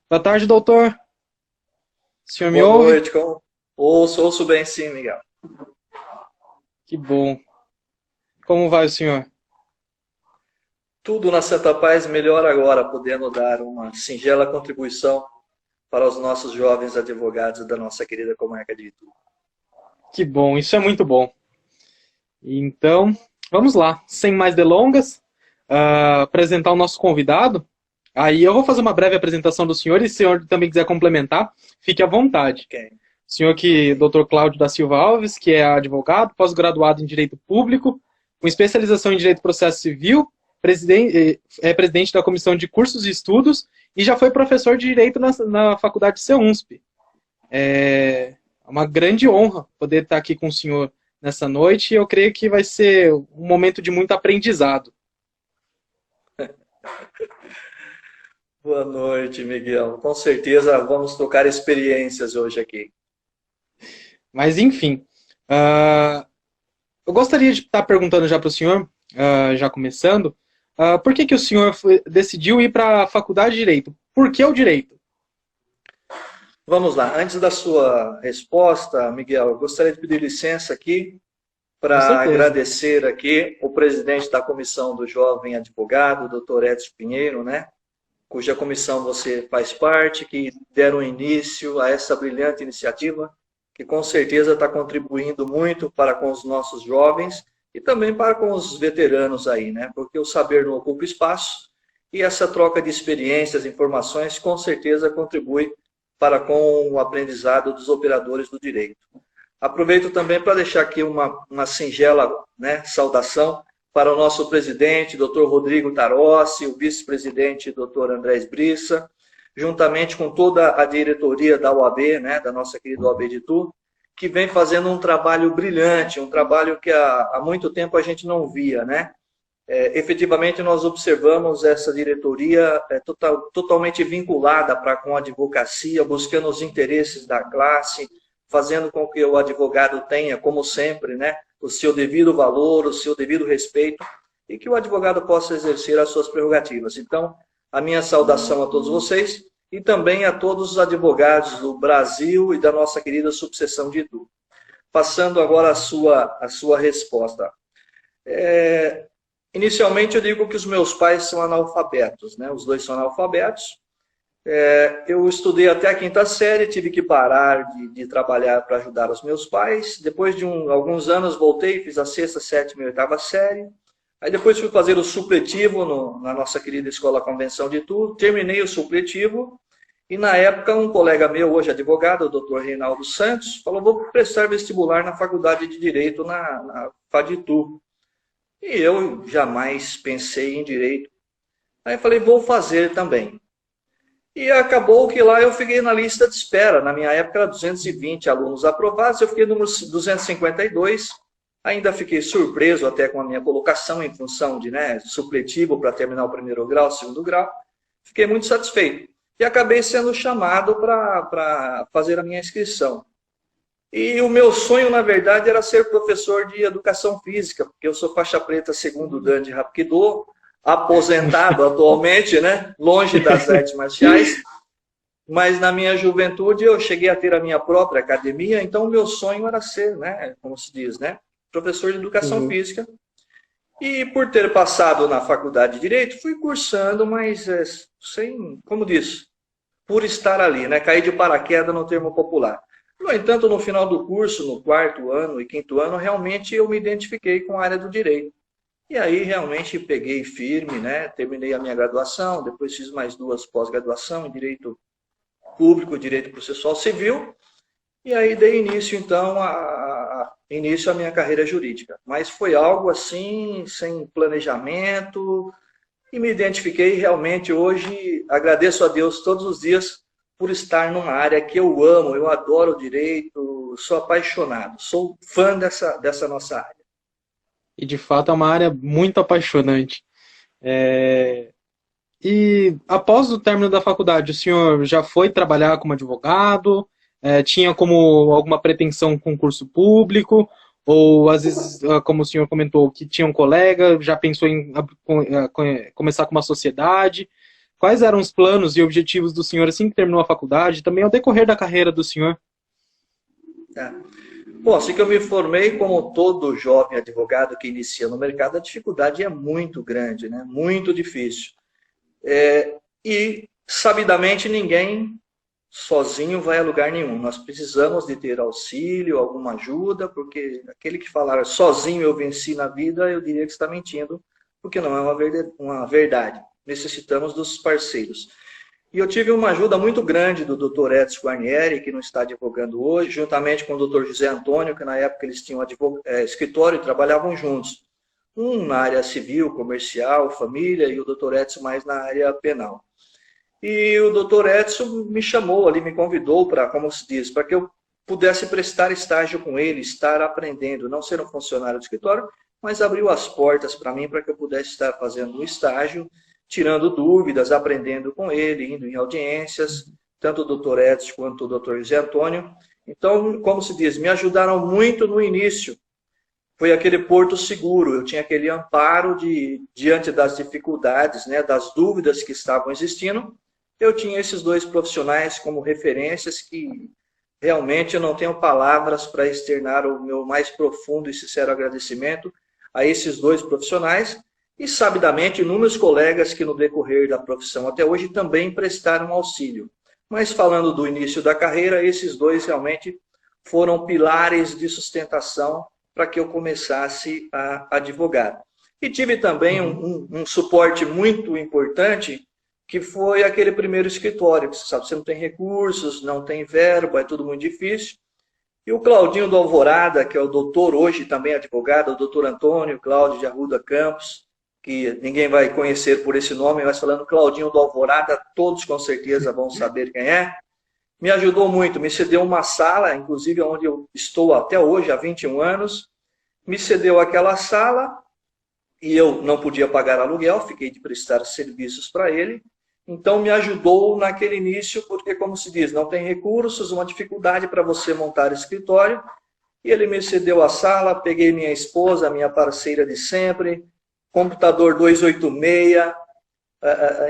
Boa tarde, doutor. O senhor me Boa ouve? noite, ouço bem sim, Miguel. Que bom. Como vai o senhor? Tudo na Santa Paz melhor agora, podendo dar uma singela contribuição para os nossos jovens advogados da nossa querida Comarca de Itu. Que bom, isso é muito bom. Então, vamos lá. Sem mais delongas, apresentar o nosso convidado. Aí eu vou fazer uma breve apresentação do senhor e se o senhor também quiser complementar, fique à vontade. Ok. O senhor Dr. Cláudio da Silva Alves, que é advogado, pós-graduado em Direito Público, com especialização em Direito do Processo Civil, é presidente da Comissão de Cursos e Estudos e já foi professor de Direito na Faculdade CEUNSP. É uma grande honra poder estar aqui com o senhor nessa noite e eu creio que vai ser um momento de muito aprendizado. Boa noite, Miguel. Com certeza vamos trocar experiências hoje aqui. Mas, enfim, eu gostaria de estar perguntando já para o senhor, já começando, por que o senhor decidiu ir para a Faculdade de Direito? Por que o Direito? Vamos lá. Antes da sua resposta, Miguel, eu gostaria de pedir licença aqui Com para certeza. agradecer aqui o presidente da Comissão do Jovem Advogado, Dr. Edson Pinheiro, né? Cuja comissão você faz parte, que deram início a essa brilhante iniciativa, que com certeza está contribuindo muito para com os nossos jovens e também para com os veteranos aí, né? Porque o saber não ocupa espaço e essa troca de experiências, informações, com certeza contribui para com o aprendizado dos operadores do direito. Aproveito também para deixar aqui uma singela, né, saudação para o nosso presidente, Dr. Rodrigo Tarossi, o vice-presidente, Dr. Andrés Brissa, juntamente com toda a diretoria da OAB, né, da nossa querida OAB de Itu, que vem fazendo um trabalho brilhante, um trabalho que há muito tempo a gente não via, né? Efetivamente, nós observamos essa diretoria totalmente vinculada com a advocacia, buscando os interesses da classe, fazendo com que o advogado tenha, como sempre, né, o seu devido valor, o seu devido respeito, e que o advogado possa exercer as suas prerrogativas. Então, a minha saudação a todos vocês e também a todos os advogados do Brasil e da nossa querida subseção de Itu. Passando agora a sua resposta. Inicialmente, eu digo que os meus pais são analfabetos, né? Os dois são analfabetos. Eu estudei até a quinta série, tive que parar de trabalhar para ajudar os meus pais. Depois de alguns anos, voltei, fiz a sexta, sétima e oitava série. Aí depois fui fazer o supletivo na nossa querida Escola Convenção de Itu. Terminei o supletivo e, na época, um colega meu, hoje advogado, o Dr. Reinaldo Santos, falou, vou prestar vestibular na Faculdade de Direito na FADITU. E eu jamais pensei em direito. Aí falei, vou fazer também. E acabou que lá eu fiquei na lista de espera. Na minha época era 220 alunos aprovados, eu fiquei no número 252. Ainda fiquei surpreso até com a minha colocação em função de, né, supletivo para terminar o primeiro grau, o segundo grau. Fiquei muito satisfeito. E acabei sendo chamado para fazer a minha inscrição. E o meu sonho, na verdade, era ser professor de educação física, porque eu sou faixa preta segundo Dan de Hapkido, aposentado atualmente, né? Longe das artes marciais, mas na minha juventude eu cheguei a ter a minha própria academia, então o meu sonho era ser, né, como se diz, né, professor de educação Uhum. física. E por ter passado na faculdade de Direito, fui cursando, mas sem, como disse, por estar ali, né, cair de paraquedas no termo popular. No entanto, no final do curso, no quarto ano e quinto ano, realmente eu me identifiquei com a área do direito. E aí realmente peguei firme, né? Terminei a minha graduação, depois fiz mais duas pós-graduação em Direito Público, Direito Processual Civil, e aí dei início, então, início à minha carreira jurídica. Mas foi algo assim, sem planejamento, e me identifiquei realmente hoje, agradeço a Deus todos os dias por estar numa área que eu amo, eu adoro o direito, sou apaixonado, sou fã dessa nossa área. E de fato é uma área muito apaixonante. É, E após o término da faculdade, o senhor já foi trabalhar como advogado? Tinha como alguma pretensão com concurso público? Ou às vezes, como o senhor comentou, que tinha um colega, já pensou em começar com uma sociedade? quais eram os planos e objetivos do senhor assim que terminou a faculdade, também ao decorrer da carreira do senhor. É. Bom, assim que eu me formei, como todo jovem advogado que inicia no mercado, a dificuldade é muito grande, né? Muito difícil. E, sabidamente, ninguém sozinho vai a lugar nenhum. Nós precisamos de ter auxílio, alguma ajuda, porque aquele que falar sozinho eu venci na vida, eu diria que está mentindo, porque não é uma verdade. Necessitamos dos parceiros. E eu tive uma ajuda muito grande do Dr. Edson Guarnieri, que não está advogando hoje, juntamente com o Dr. José Antônio, que na época eles tinham escritório e trabalhavam juntos. Um na área civil, comercial, família, e o Dr. Edson mais na área penal. E o Dr. Edson me chamou ali, me convidou para, como se diz, para que eu pudesse prestar estágio com ele, estar aprendendo, não ser um funcionário do escritório, mas abriu as portas para mim para que eu pudesse estar fazendo um estágio, tirando dúvidas, aprendendo com ele, indo em audiências, tanto o Dr. Edson quanto o Dr. José Antônio. Então, como se diz, me ajudaram muito no início. Foi aquele porto seguro, eu tinha aquele amparo diante das dificuldades, né, das dúvidas que estavam existindo. Eu tinha esses dois profissionais como referências que realmente eu não tenho palavras para externar o meu mais profundo e sincero agradecimento a esses dois profissionais e, sabidamente, inúmeros colegas que no decorrer da profissão até hoje também prestaram auxílio. Mas falando do início da carreira, esses dois realmente foram pilares de sustentação para que eu começasse a advogar. E tive também um suporte muito importante, que foi aquele primeiro escritório, que você sabe, você não tem recursos, não tem verba, é tudo muito difícil. E o Claudinho do Alvorada, que é o doutor hoje também advogado, o doutor Antônio Cláudio de Arruda Campos, que ninguém vai conhecer por esse nome, mas falando Claudinho do Alvorada, todos com certeza vão saber quem é. Me ajudou muito, me cedeu uma sala, inclusive onde eu estou até hoje, há 21 anos, me cedeu aquela sala e eu não podia pagar aluguel, fiquei de prestar serviços para ele. Então, me ajudou naquele início, porque, como se diz, não tem recursos, uma dificuldade para você montar escritório. E ele me cedeu a sala, peguei minha esposa, minha parceira de sempre, computador 286,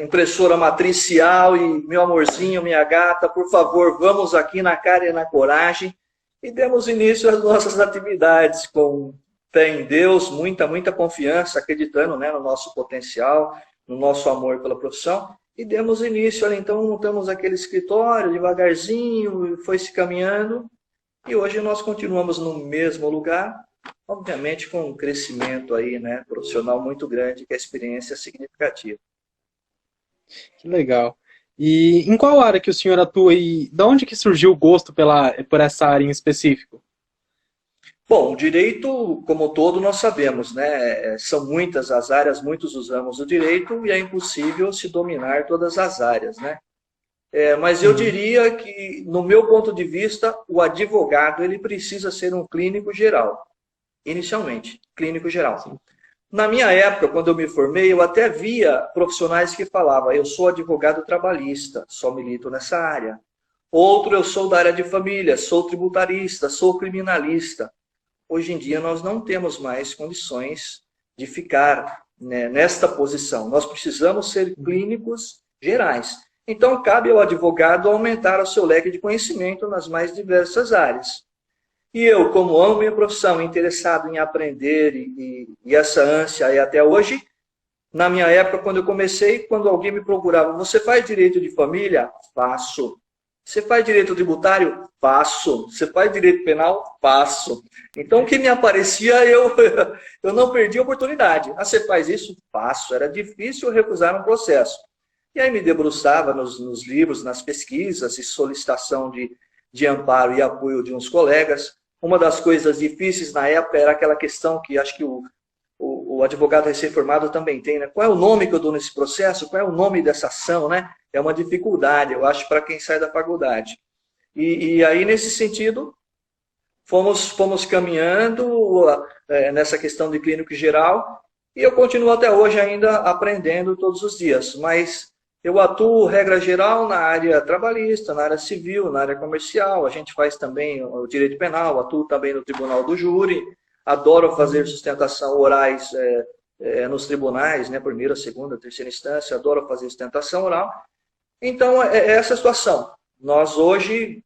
impressora matricial e meu amorzinho, minha gata, por favor, vamos aqui na cara e na coragem. E demos início às nossas atividades com fé em Deus, muita confiança, acreditando, né, no nosso potencial, no nosso amor pela profissão. E demos início, então montamos aquele escritório devagarzinho, foi se caminhando. E hoje nós continuamos no mesmo lugar, obviamente com um crescimento aí, né, profissional muito grande, que a experiência é significativa. Que legal. E em qual área que o senhor atua e de onde que surgiu o gosto por essa área em específico? Bom, o direito, como todo, nós sabemos, né? São muitas as áreas, muitos os ramos do direito e é impossível se dominar todas as áreas, né? Mas eu diria que, no meu ponto de vista, o advogado ele precisa ser um clínico geral, inicialmente, clínico geral. Sim. Na minha época, quando eu me formei, eu até via profissionais que falavam, eu sou advogado trabalhista, só milito nessa área. Outro, eu sou da área de família, sou tributarista, sou criminalista. Hoje em dia, nós não temos mais condições de ficar, né, nesta posição. Nós precisamos ser clínicos gerais. Então, cabe ao advogado aumentar o seu leque de conhecimento nas mais diversas áreas. E eu, como amo minha profissão, interessado em aprender e essa ânsia aí até hoje, na minha época, quando eu comecei, quando alguém me procurava, você faz direito de família? Faço. Você faz direito tributário? Faço. Você faz direito penal? Faço. Então, o que me aparecia, eu não perdi a oportunidade. Ah, você faz isso? Faço. Era difícil recusar um processo. E aí me debruçava nos livros, nas pesquisas e solicitação de amparo e apoio de uns colegas. Uma das coisas difíceis na época era aquela questão que acho que o advogado recém-formado também tem, né? Qual é o nome que eu dou nesse processo? Qual é o nome dessa ação, né? É uma dificuldade, eu acho, para quem sai da faculdade. E aí, nesse sentido, fomos caminhando nessa questão de clínico geral e eu continuo até hoje ainda aprendendo todos os dias, mas eu atuo, regra geral, na área trabalhista, na área civil, na área comercial, a gente faz também o direito penal, atuo também no tribunal do júri, adoro fazer sustentação orais nos tribunais, né, primeira, segunda, terceira instância, adoro fazer sustentação oral. Então, é essa a situação. Nós hoje,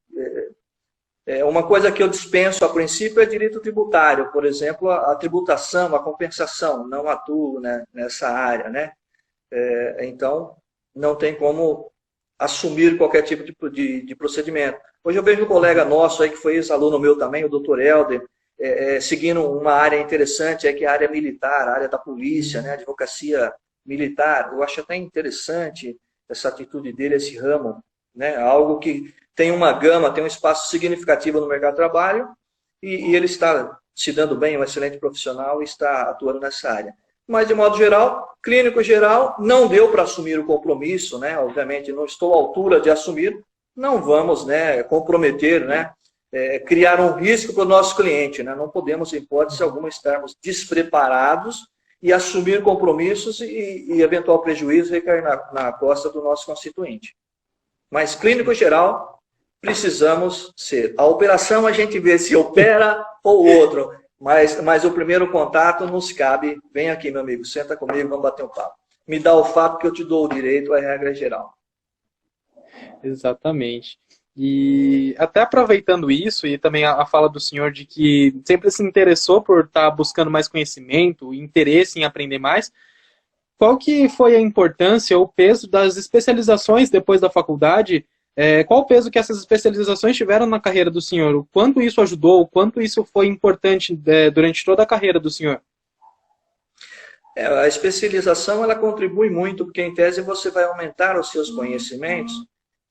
uma coisa que eu dispenso a princípio é direito tributário, por exemplo, a tributação, a compensação, não atuo, né, nessa área, né? Então, não tem como assumir qualquer tipo de procedimento. Hoje eu vejo um colega nosso aí, que foi ex-aluno meu também, o Dr. Helder, seguindo uma área interessante, que é a área militar, a área da polícia, né, advocacia militar. Eu acho até interessante essa atitude dele, esse ramo, né, algo que tem uma gama, tem um espaço significativo no mercado de trabalho, e ele está se dando bem, um excelente profissional, e está atuando nessa área. Mas, de modo geral, clínico geral, não deu para assumir o compromisso, né? Obviamente, não estou à altura de assumir, não vamos, né, comprometer, né, criar um risco para o nosso cliente, né? Não podemos, em hipótese alguma, estarmos despreparados e assumir compromissos e eventual prejuízo recair na costa do nosso constituinte. Mas, clínico geral, precisamos ser. A operação a gente vê se opera ou outro. Mas o primeiro contato nos cabe. Vem aqui, meu amigo, senta comigo, vamos bater um papo. Me dá o fato que eu te dou o direito, é a regra geral. Exatamente. E até aproveitando isso, e também a fala do senhor de que sempre se interessou por estar buscando mais conhecimento, interesse em aprender mais, qual que foi a importância ou peso das especializações depois da faculdade? Qual o peso que essas especializações tiveram na carreira do senhor? O quanto isso ajudou? O quanto isso foi importante durante toda a carreira do senhor? A especialização ela contribui muito, porque em tese você vai aumentar os seus conhecimentos.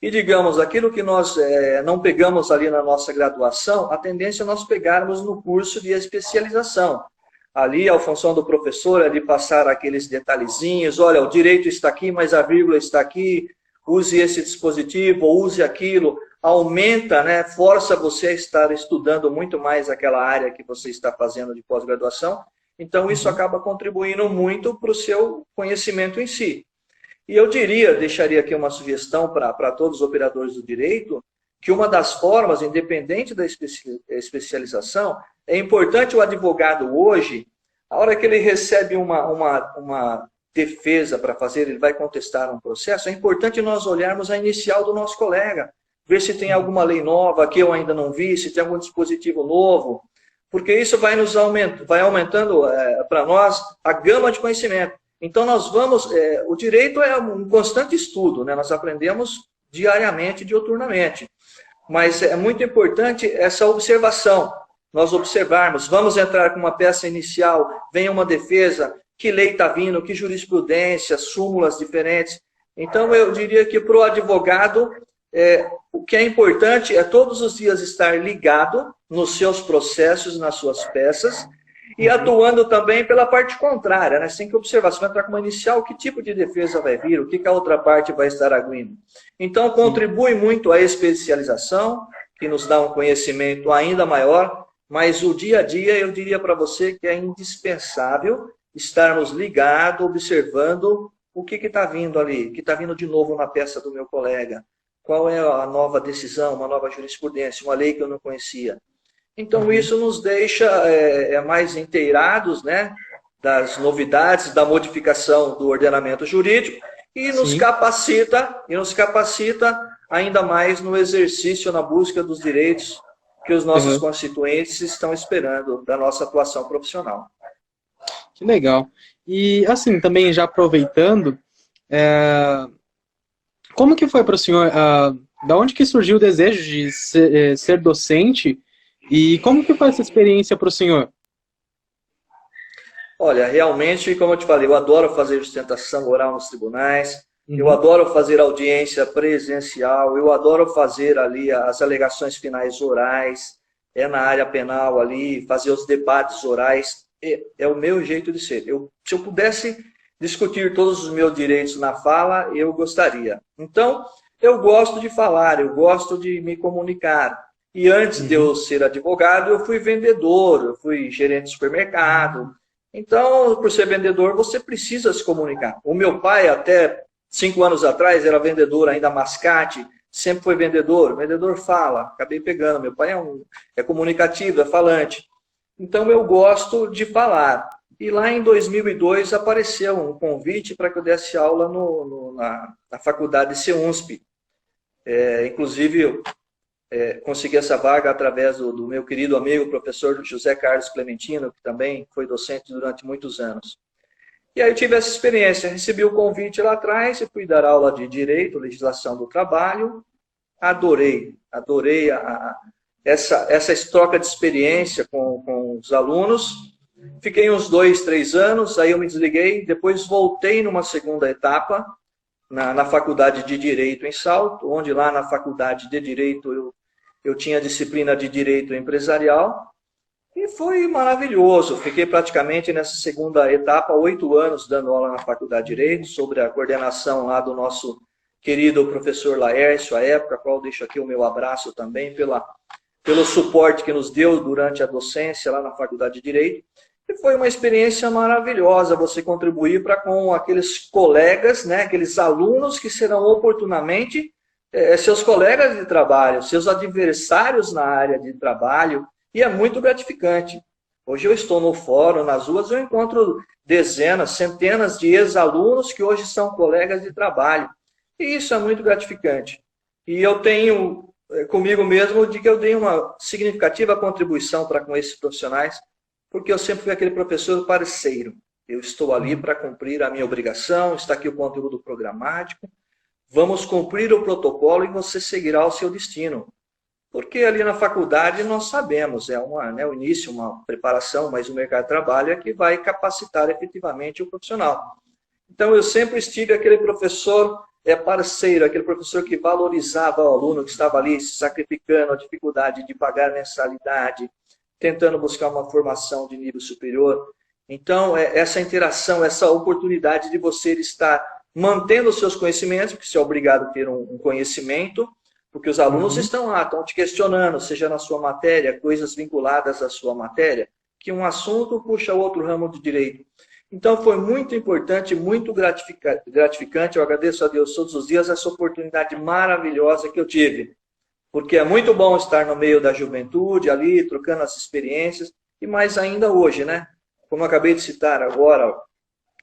E digamos, aquilo que nós não pegamos ali na nossa graduação, a tendência é nós pegarmos no curso de especialização. Ali, a função do professor é de passar aqueles detalhezinhos, olha, o direito está aqui, mas a vírgula está aqui, use esse dispositivo, ou use aquilo, aumenta, né, força você a estar estudando muito mais aquela área que você está fazendo de pós-graduação, então isso acaba contribuindo muito para o seu conhecimento em si. E eu deixaria aqui uma sugestão para todos os operadores do direito, que uma das formas, independente da especialização, é importante o advogado hoje, a hora que ele recebe uma defesa para fazer, ele vai contestar um processo, é importante nós olharmos a inicial do nosso colega, ver se tem alguma lei nova que eu ainda não vi, se tem algum dispositivo novo, porque isso vai aumentando para nós a gama de conhecimento. Então nós vamos, o direito é um constante estudo, né? Nós aprendemos diariamente, diuturnamente, mas é muito importante essa observação, nós observarmos, vamos entrar com uma peça inicial, vem uma defesa, que lei está vindo, que jurisprudência, súmulas diferentes. Então, eu diria que para o advogado, o que é importante é todos os dias estar ligado nos seus processos, nas suas peças, e atuando também pela parte contrária, né? Você tem que observar, se vai entrar com uma inicial, que tipo de defesa vai vir, o que a outra parte vai estar arguindo. Então, contribui muito a especialização, que nos dá um conhecimento ainda maior, mas o dia a dia, eu diria para você que é indispensável estarmos ligados, observando o que está vindo ali, o que está vindo de novo na peça do meu colega, qual é a nova decisão, uma nova jurisprudência, uma lei que eu não conhecia. Então, isso nos deixa mais inteirados, né, das novidades, da modificação do ordenamento jurídico e nos capacita ainda mais no exercício, na busca dos direitos que os nossos constituintes estão esperando da nossa atuação profissional. Que legal. E, assim, também já aproveitando, como que foi para o senhor, da onde que surgiu o desejo de ser docente e como que foi essa experiência para o senhor? Olha, realmente, como eu te falei, eu adoro fazer sustentação oral nos tribunais, eu adoro fazer audiência presencial, eu adoro fazer ali as alegações finais orais, na área penal ali, fazer os debates orais, é o meu jeito de ser. Se eu pudesse discutir todos os meus direitos na fala, eu gostaria. Então, eu gosto de falar, eu gosto de me comunicar. E antes de eu ser advogado, eu fui vendedor, eu fui gerente de supermercado. Então, por ser vendedor, você precisa se comunicar. O meu pai, até 5 anos atrás, era vendedor ainda mascate, sempre foi vendedor. Vendedor fala, acabei pegando. Meu pai é comunicativo, é falante. Então, eu gosto de falar. E lá em 2002 apareceu um convite para que eu desse aula na faculdade de CEUNSP. Inclusive, eu consegui essa vaga através do meu querido amigo, professor José Carlos Clementino, que também foi docente durante muitos anos. E aí eu tive essa experiência, recebi o convite lá atrás e fui dar aula de Direito, Legislação do Trabalho. Adorei essa troca de experiência com os alunos. Fiquei uns 2, 3 anos, aí eu me desliguei, depois voltei numa segunda etapa, na Faculdade de Direito em Salto, onde lá na Faculdade de Direito eu tinha disciplina de Direito Empresarial, e foi maravilhoso. Fiquei praticamente nessa segunda etapa, 8 anos dando aula na Faculdade de Direito, sobre a coordenação lá do nosso querido professor Laércio, à época, a qual deixo aqui o meu abraço também pelo suporte que nos deu durante a docência lá na Faculdade de Direito. E foi uma experiência maravilhosa você contribuir para com aqueles colegas, né, aqueles alunos que serão oportunamente seus colegas de trabalho, seus adversários na área de trabalho, e é muito gratificante. Hoje eu estou no fórum, nas ruas, eu encontro dezenas, centenas de ex-alunos que hoje são colegas de trabalho. E isso é muito gratificante. E eu tenho comigo mesmo de que eu dei uma significativa contribuição para com esses profissionais, porque eu sempre fui aquele professor parceiro. Eu estou ali para cumprir a minha obrigação, está aqui o conteúdo programático, vamos cumprir o protocolo e você seguirá o seu destino. Porque ali na faculdade nós sabemos, o início, uma preparação, mas o mercado de trabalho é que vai capacitar efetivamente o profissional. Então eu sempre estive aquele professor parceiro, aquele professor que valorizava o aluno, que estava ali se sacrificando, a dificuldade de pagar mensalidade, tentando buscar uma formação de nível superior. Então, essa interação, essa oportunidade de você estar mantendo os seus conhecimentos, porque você é obrigado a ter um conhecimento, porque os alunos estão lá, estão te questionando, seja na sua matéria, coisas vinculadas à sua matéria, que um assunto puxa outro ramo de direito. Então, foi muito importante, muito gratificante. Eu agradeço a Deus todos os dias essa oportunidade maravilhosa que eu tive. Porque é muito bom estar no meio da juventude, ali, trocando as experiências, e mais ainda hoje, né? Como eu acabei de citar agora,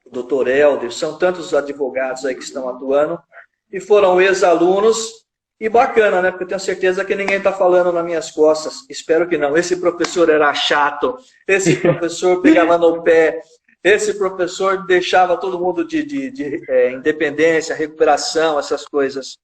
o doutor Helder, são tantos advogados aí que estão atuando, e foram ex-alunos, e bacana, né? Porque eu tenho certeza que ninguém está falando nas minhas costas. Espero que não. Esse professor era chato, esse professor pegava no pé, esse professor deixava todo mundo de independência, recuperação, essas coisas.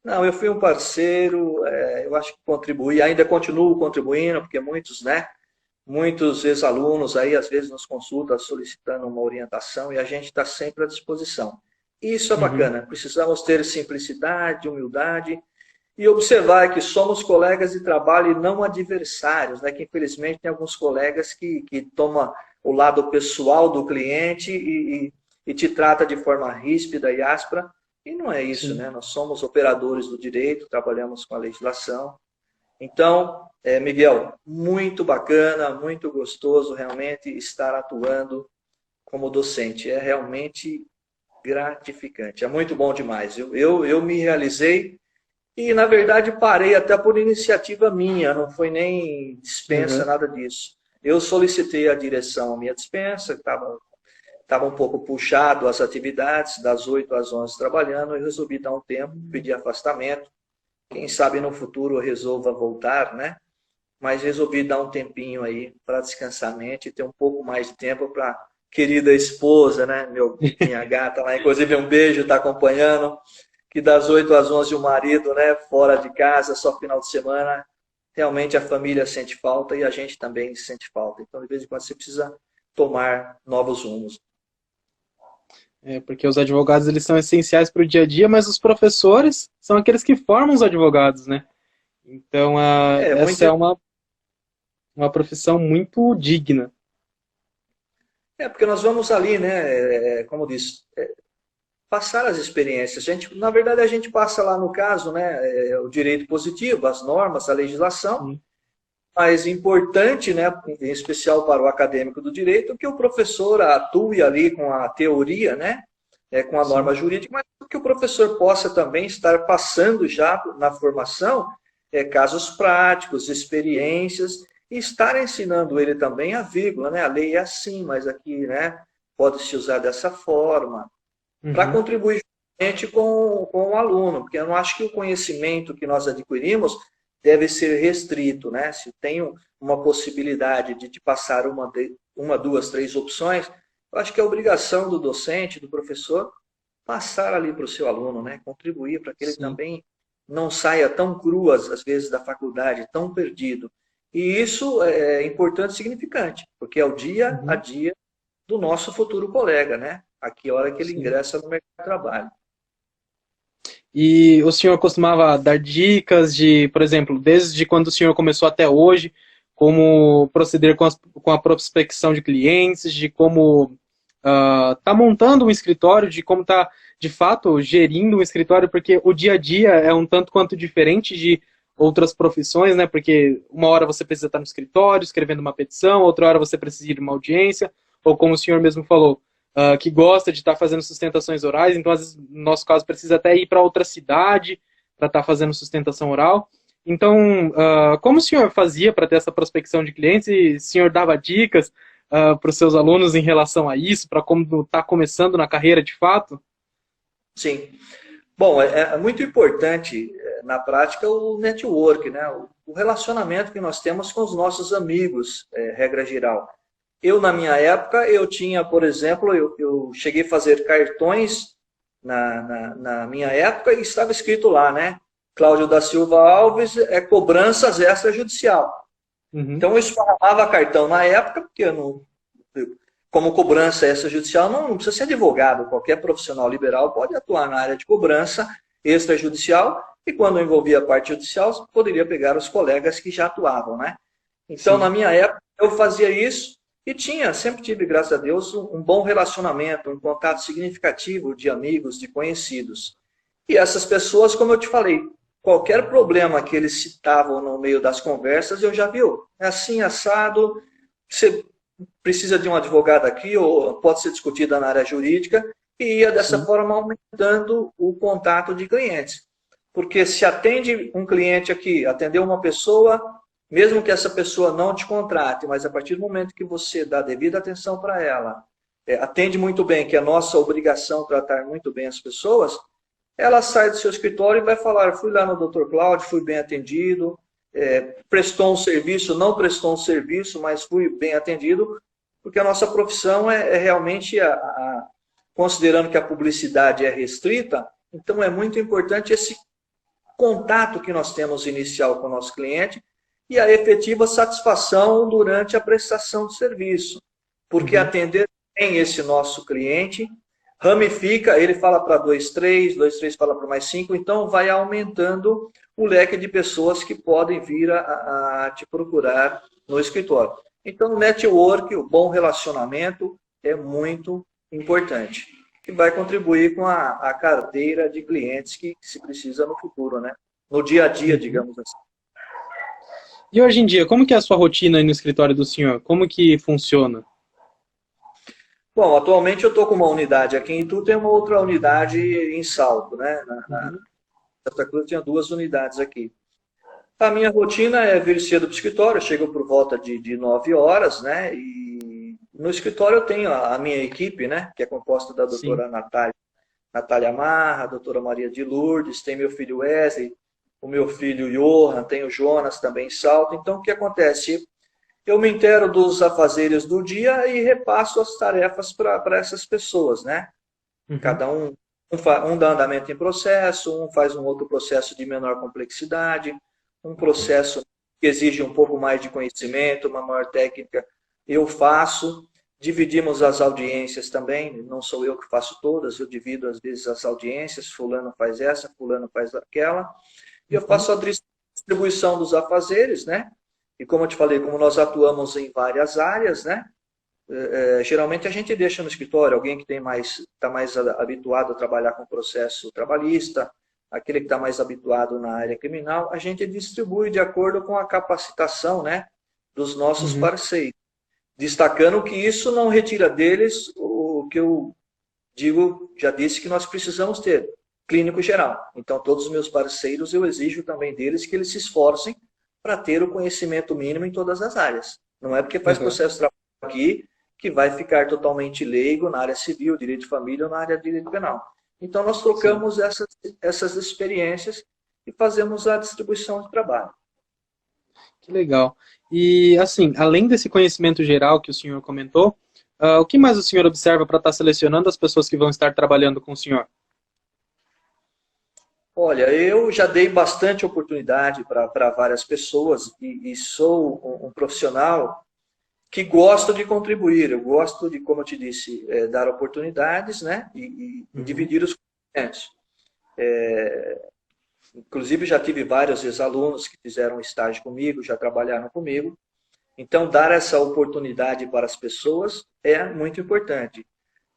Não, eu fui um parceiro, eu acho que contribuí, ainda continuo contribuindo, porque muitos ex-alunos aí às vezes nos consultam solicitando uma orientação e a gente está sempre à disposição. Isso é bacana, precisamos ter simplicidade, humildade e observar que somos colegas de trabalho e não adversários, né? Que infelizmente tem alguns colegas que tomam o lado pessoal do cliente e te trata de forma ríspida e áspera. E não é isso, né? Nós somos operadores do direito, trabalhamos com a legislação. Então, Miguel, muito bacana, muito gostoso realmente estar atuando como docente. É realmente gratificante, é muito bom demais. Eu me realizei e, na verdade, parei até por iniciativa minha, não foi nem dispensa, nada disso. Eu solicitei à direção a minha dispensa, estava um pouco puxado as atividades, das 8 às 11 trabalhando, eu resolvi dar um tempo, pedir afastamento. Quem sabe no futuro eu resolva voltar, né? Mas resolvi dar um tempinho aí para descansar a mente e ter um pouco mais de tempo para querida esposa, né? Minha gata lá, inclusive um beijo, está acompanhando, que das 8 às 11 o marido, né? Fora de casa, só final de semana. Realmente a família sente falta e a gente também sente falta. Então, de vez em quando, você precisa tomar novos rumos. Porque os advogados eles são essenciais para o dia a dia, mas os professores são aqueles que formam os advogados, né? Então, essa é uma profissão muito digna. Porque nós vamos ali, né? Como eu disse, passar as experiências. Na verdade, a gente passa lá no caso, né? O direito positivo, as normas, a legislação. Mas importante, né, em especial para o acadêmico do direito, que o professor atue ali com a teoria, né, com a norma jurídica, mas que o professor possa também estar passando já na formação casos práticos, experiências, e estar ensinando ele também a vírgula, né? A lei é assim, mas aqui, né, pode-se usar dessa forma, para Uhum. contribuir justamente com o aluno, porque eu não acho que o conhecimento que nós adquirimos deve ser restrito, né? Se tenho uma possibilidade de te passar uma, duas, três opções, eu acho que é obrigação do docente, do professor, passar ali para o seu aluno, né? Contribuir para que ele Sim. também não saia tão cru, às vezes, da faculdade, tão perdido. E isso é importante e significante, porque é o dia a Uhum. dia do nosso futuro colega, né? A que hora que ele Sim. ingressa no mercado de trabalho. E o senhor costumava dar dicas de, por exemplo, desde quando o senhor começou até hoje, como proceder com a prospecção de clientes, de como tá montando um escritório, de como tá, de fato, gerindo um escritório, porque o dia a dia é um tanto quanto diferente de outras profissões, né? Porque uma hora você precisa estar no escritório escrevendo uma petição, outra hora você precisa ir a uma audiência, ou como o senhor mesmo falou, que gosta de estar fazendo sustentações orais, então, às vezes, no nosso caso, precisa até ir para outra cidade para estar fazendo sustentação oral. Então, como o senhor fazia para ter essa prospecção de clientes e o senhor dava dicas para os seus alunos em relação a isso, para como está começando na carreira de fato? Sim. Bom, é muito importante na prática o network, né? O relacionamento que nós temos com os nossos amigos, regra geral. Eu, na minha época, eu tinha, por exemplo, eu cheguei a fazer cartões na minha época e estava escrito lá, né? Cláudio da Silva Alves, cobranças extrajudicial. Uhum. Então, eu spamava cartão na época, porque eu não, como cobrança extrajudicial, não precisa ser advogado. Qualquer profissional liberal pode atuar na área de cobrança extrajudicial e, quando envolvia a parte judicial, poderia pegar os colegas que já atuavam, né? Então, na Sim. minha época, eu fazia isso e sempre tive, graças a Deus, um bom relacionamento, um contato significativo de amigos, de conhecidos. E essas pessoas, como eu te falei, qualquer problema que eles citavam no meio das conversas, eu já vi. É assim, assado, você precisa de um advogado aqui, ou pode ser discutida na área jurídica, e ia dessa Sim. forma aumentando o contato de clientes. Porque se atende um cliente aqui, atendeu uma pessoa, mesmo que essa pessoa não te contrate, mas a partir do momento que você dá devida atenção para ela, atende muito bem, que é nossa obrigação tratar muito bem as pessoas, ela sai do seu escritório e vai falar, fui lá no Dr. Cláudio, fui bem atendido, prestou um serviço, não prestou um serviço, mas fui bem atendido, porque a nossa profissão é realmente, considerando que a publicidade é restrita, então é muito importante esse contato que nós temos inicial com o nosso cliente e a efetiva satisfação durante a prestação de serviço. Porque Uhum. atender bem esse nosso cliente ramifica, ele fala para dois, três fala para mais cinco, então vai aumentando o leque de pessoas que podem vir a te procurar no escritório. Então, o network, o bom relacionamento é muito importante, que vai contribuir com a carteira de clientes que se precisa no futuro, né? No dia a dia, Uhum. digamos assim. E hoje em dia, como que é a sua rotina aí no escritório do senhor? Como que funciona? Bom, atualmente eu estou com uma unidade aqui em Itu, tem uma outra unidade em Salto, né? Na Uhum. Santa Cruz tinha duas unidades aqui. A minha rotina é vir cedo para o escritório, eu chego por volta de 9 horas, né? E no escritório eu tenho a minha equipe, né? Que é composta da Sim. doutora Natália Marra, a doutora Maria de Lourdes, tem meu filho Wesley, o meu filho Johan, tem o Jonas também em Salto. Então, o que acontece? Eu me intero dos afazeres do dia e repasso as tarefas para essas pessoas, né? Uhum. Cada um dá andamento em processo, um faz um outro processo de menor complexidade, um processo que exige um pouco mais de conhecimento, uma maior técnica, eu faço. Dividimos as audiências também, não sou eu que faço todas, eu divido às vezes as audiências, fulano faz essa, fulano faz aquela, e eu Uhum. faço a distribuição dos afazeres, né? E como eu te falei, como nós atuamos em várias áreas, né? Geralmente a gente deixa no escritório alguém que está mais habituado a trabalhar com processo trabalhista, aquele que está mais habituado na área criminal, a gente distribui de acordo com a capacitação, né, dos nossos Uhum. parceiros, destacando que isso não retira deles o que eu digo, já disse que nós precisamos ter, clínico geral. Então todos os meus parceiros eu exijo também deles que eles se esforcem para ter o conhecimento mínimo em todas as áreas. Não é porque faz Uhum. processo de trabalho aqui que vai ficar totalmente leigo na área civil, direito de família ou na área de direito penal. Então, nós Sim. trocamos essas experiências e fazemos a distribuição de trabalho. Que legal. E, assim, além desse conhecimento geral que o senhor comentou, o que mais o senhor observa para estar selecionando as pessoas que vão estar trabalhando com o senhor? Olha, eu já dei bastante oportunidade para várias pessoas e sou um profissional que gosta de contribuir. Eu gosto de, como eu te disse, dar oportunidades, né, e Uhum. dividir os conhecimentos. Inclusive, já tive vários ex-alunos que fizeram estágio comigo, já trabalharam comigo. Então, dar essa oportunidade para as pessoas é muito importante.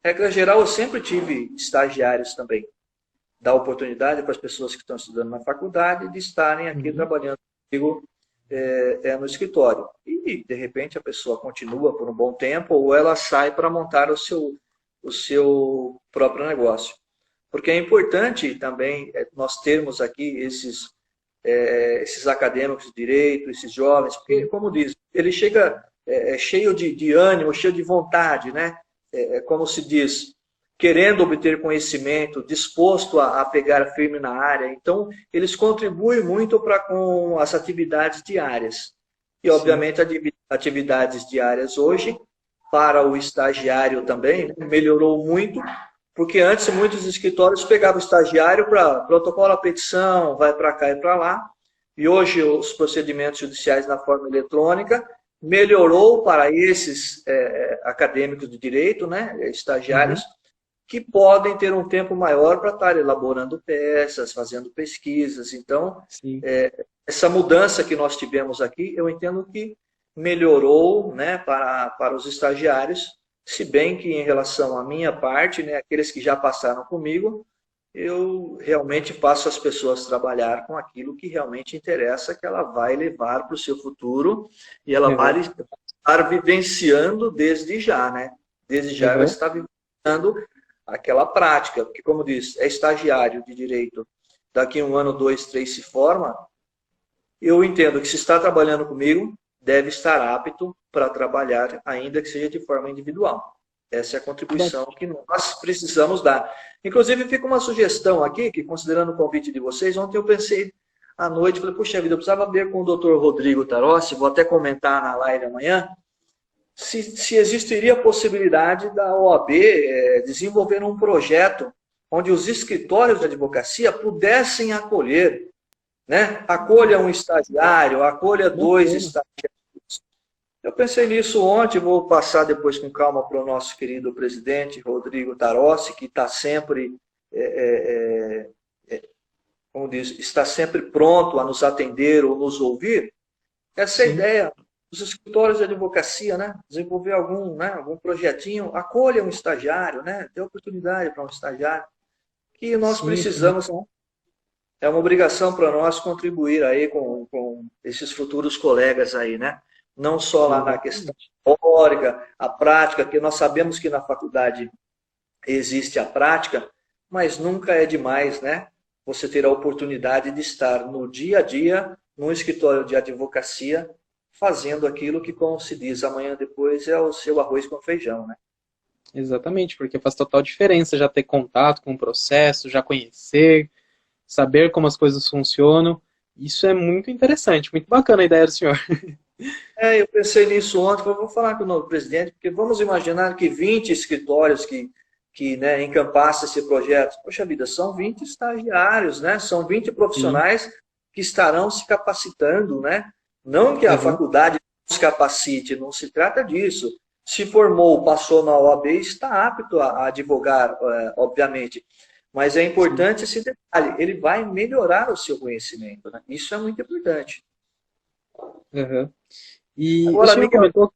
Regra geral, eu sempre tive estagiários também. Dar oportunidade para as pessoas que estão estudando na faculdade de estarem aqui Uhum. trabalhando comigo no escritório. E, de repente, a pessoa continua por um bom tempo ou ela sai para montar o seu próprio negócio. Porque é importante também nós termos aqui esses acadêmicos de direito, esses jovens, porque, Sim. como diz, ele chega cheio de ânimo, cheio de vontade, né? Como se diz, querendo obter conhecimento, disposto a pegar firme na área. Então, eles contribuem muito com as atividades diárias. E, Sim. obviamente, atividades diárias hoje, para o estagiário também, né, melhorou muito, porque antes muitos escritórios pegavam o estagiário para protocolo a petição, vai para cá e para lá. E hoje os procedimentos judiciais na forma eletrônica melhorou para esses acadêmicos de direito, né, estagiários, Uhum. que podem ter um tempo maior para estar elaborando peças, fazendo pesquisas. Então, Sim. essa mudança que nós tivemos aqui, eu entendo que melhorou, né, para os estagiários, se bem que em relação à minha parte, né, aqueles que já passaram comigo, eu realmente faço as pessoas trabalhar com aquilo que realmente interessa, que ela vai levar para o seu futuro e ela Uhum. vai estar vivenciando desde já, né? Desde já ela Uhum. está vivenciando aquela prática, porque como diz, é estagiário de direito, daqui um ano, dois, três se forma, eu entendo que se está trabalhando comigo, deve estar apto para trabalhar, ainda que seja de forma individual. Essa é a Que ba- contribuição que nós precisamos dar. Inclusive, fica uma sugestão aqui, que considerando o convite de vocês, ontem eu pensei à noite, falei, puxa vida, eu precisava ver com o doutor Rodrigo Tarossi, vou até comentar na live amanhã, se existiria a possibilidade da OAB desenvolver um projeto onde os escritórios de advocacia pudessem acolher, né? Acolha um estagiário, acolha dois Bacana. estagiários. Eu pensei nisso ontem, vou passar depois com calma para o nosso querido presidente, Rodrigo Tarossi, que está sempre, como diz, está sempre pronto a nos atender ou nos ouvir. Essa é a Sim. ideia dos escritórios de advocacia, né? Desenvolver algum projetinho, acolha um estagiário, né? Dê oportunidade para um estagiário, que nós Sim, isso é muito precisamos. bom. É uma obrigação para nós contribuir aí com esses futuros colegas aí, né? Não só lá na questão Exatamente. teórica, a prática, que nós sabemos que na faculdade existe a prática, mas nunca é demais, né? Você ter a oportunidade de estar no dia a dia, num escritório de advocacia, fazendo aquilo que, como se diz, amanhã depois é o seu arroz com feijão, né? Exatamente, porque faz total diferença já ter contato com o processo, já conhecer, saber como as coisas funcionam. Isso é muito interessante, muito bacana a ideia do senhor. Eu pensei nisso ontem, falei, vou falar com o novo presidente, porque vamos imaginar que 20 escritórios que né, encampassem esse projeto, poxa vida, são 20 estagiários, né? São 20 Sim. profissionais que estarão se capacitando, né? Não que a Uhum. faculdade nos capacite, não se trata disso. Se formou, passou na OAB, está apto a advogar, obviamente. Mas é Sim. importante esse detalhe, ele vai melhorar o seu conhecimento, né? Isso é muito importante. Uhum. E o Agora, senhor Miguel, comentou.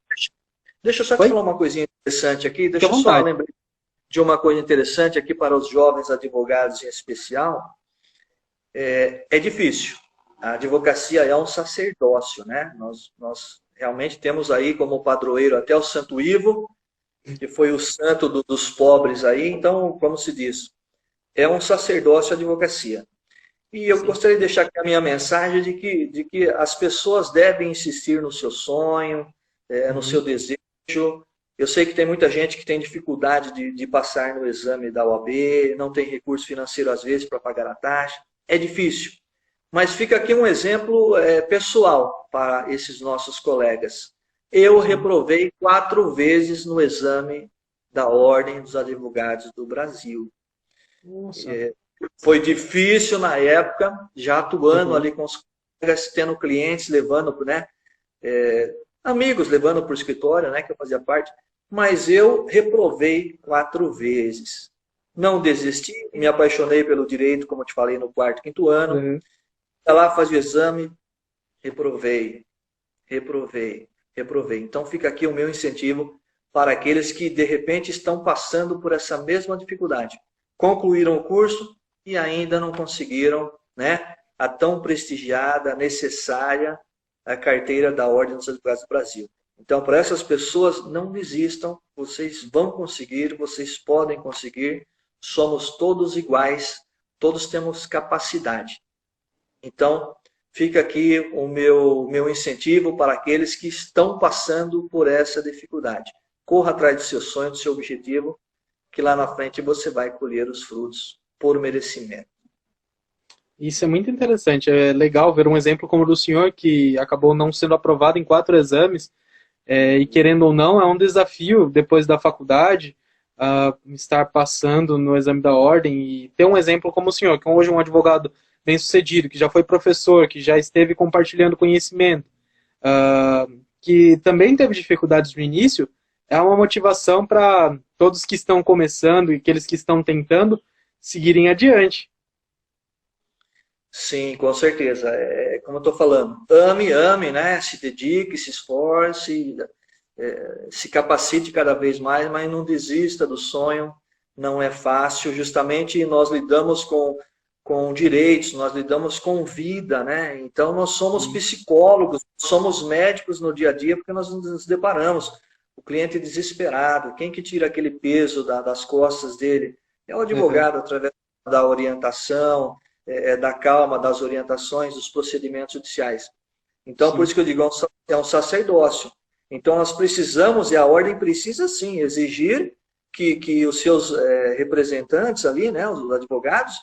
deixa eu só te Oi? falar uma coisinha interessante aqui. Fique à Deixa eu só vontade. lembrar de uma coisa interessante aqui para os jovens advogados em especial. É difícil. A advocacia é um sacerdócio, né? Nós realmente temos aí como padroeiro até o Santo Ivo, que foi o santo dos pobres aí. Então, como se diz, é um sacerdócio a advocacia. E eu Sim. gostaria de deixar aqui a minha mensagem de que as pessoas devem insistir no seu sonho, no seu Uhum. desejo. Eu sei que tem muita gente que tem dificuldade de passar no exame da OAB, não tem recurso financeiro às vezes para pagar a taxa. É difícil. Mas fica aqui um exemplo pessoal para esses nossos colegas. Eu Sim. reprovei 4 vezes no exame da Ordem dos Advogados do Brasil. Nossa. Foi difícil na época, já atuando Uhum. ali com os colegas, tendo clientes, levando, né, amigos levando para o escritório, né, que eu fazia parte, mas eu reprovei 4 vezes. Não desisti, me apaixonei pelo direito, como eu te falei, no quarto, quinto ano. Uhum. Ia lá, fazia o exame, reprovei, reprovei, reprovei. Então fica aqui o meu incentivo para aqueles que de repente estão passando por essa mesma dificuldade. Concluíram o curso e ainda não conseguiram, né, a tão prestigiada, necessária a carteira da Ordem dos Advogados do Brasil. Então, para essas pessoas, não desistam, vocês vão conseguir, vocês podem conseguir, somos todos iguais, todos temos capacidade. Então, fica aqui o meu incentivo para aqueles que estão passando por essa dificuldade. Corra atrás do seu sonho, do seu objetivo, que lá na frente você vai colher os frutos por merecimento. Isso é muito interessante. É legal ver um exemplo como o do senhor, que acabou não sendo aprovado em 4 exames, e querendo ou não, é um desafio depois da faculdade estar passando no exame da ordem e ter um exemplo como o senhor, que é hoje um advogado bem-sucedido, que já foi professor, que já esteve compartilhando conhecimento, que também teve dificuldades no início, é uma motivação para todos que estão começando e aqueles que estão tentando seguirem adiante. Sim, com certeza. Como eu estou falando, ame, ame, né? Se dedique, se esforce, se capacite cada vez mais, mas não desista do sonho. Não é fácil. Justamente nós lidamos com direitos, nós lidamos com vida, né? Então nós somos Sim. psicólogos, somos médicos no dia a dia, porque nós nos deparamos. O cliente desesperado, quem que tira aquele peso das costas dele? É o Uhum. advogado, através da orientação, da calma, das orientações, dos procedimentos judiciais. Então, por Sim. isso que eu digo, é um sacerdócio. Então, nós precisamos, e a ordem precisa sim, exigir que os seus representantes ali, né, os advogados,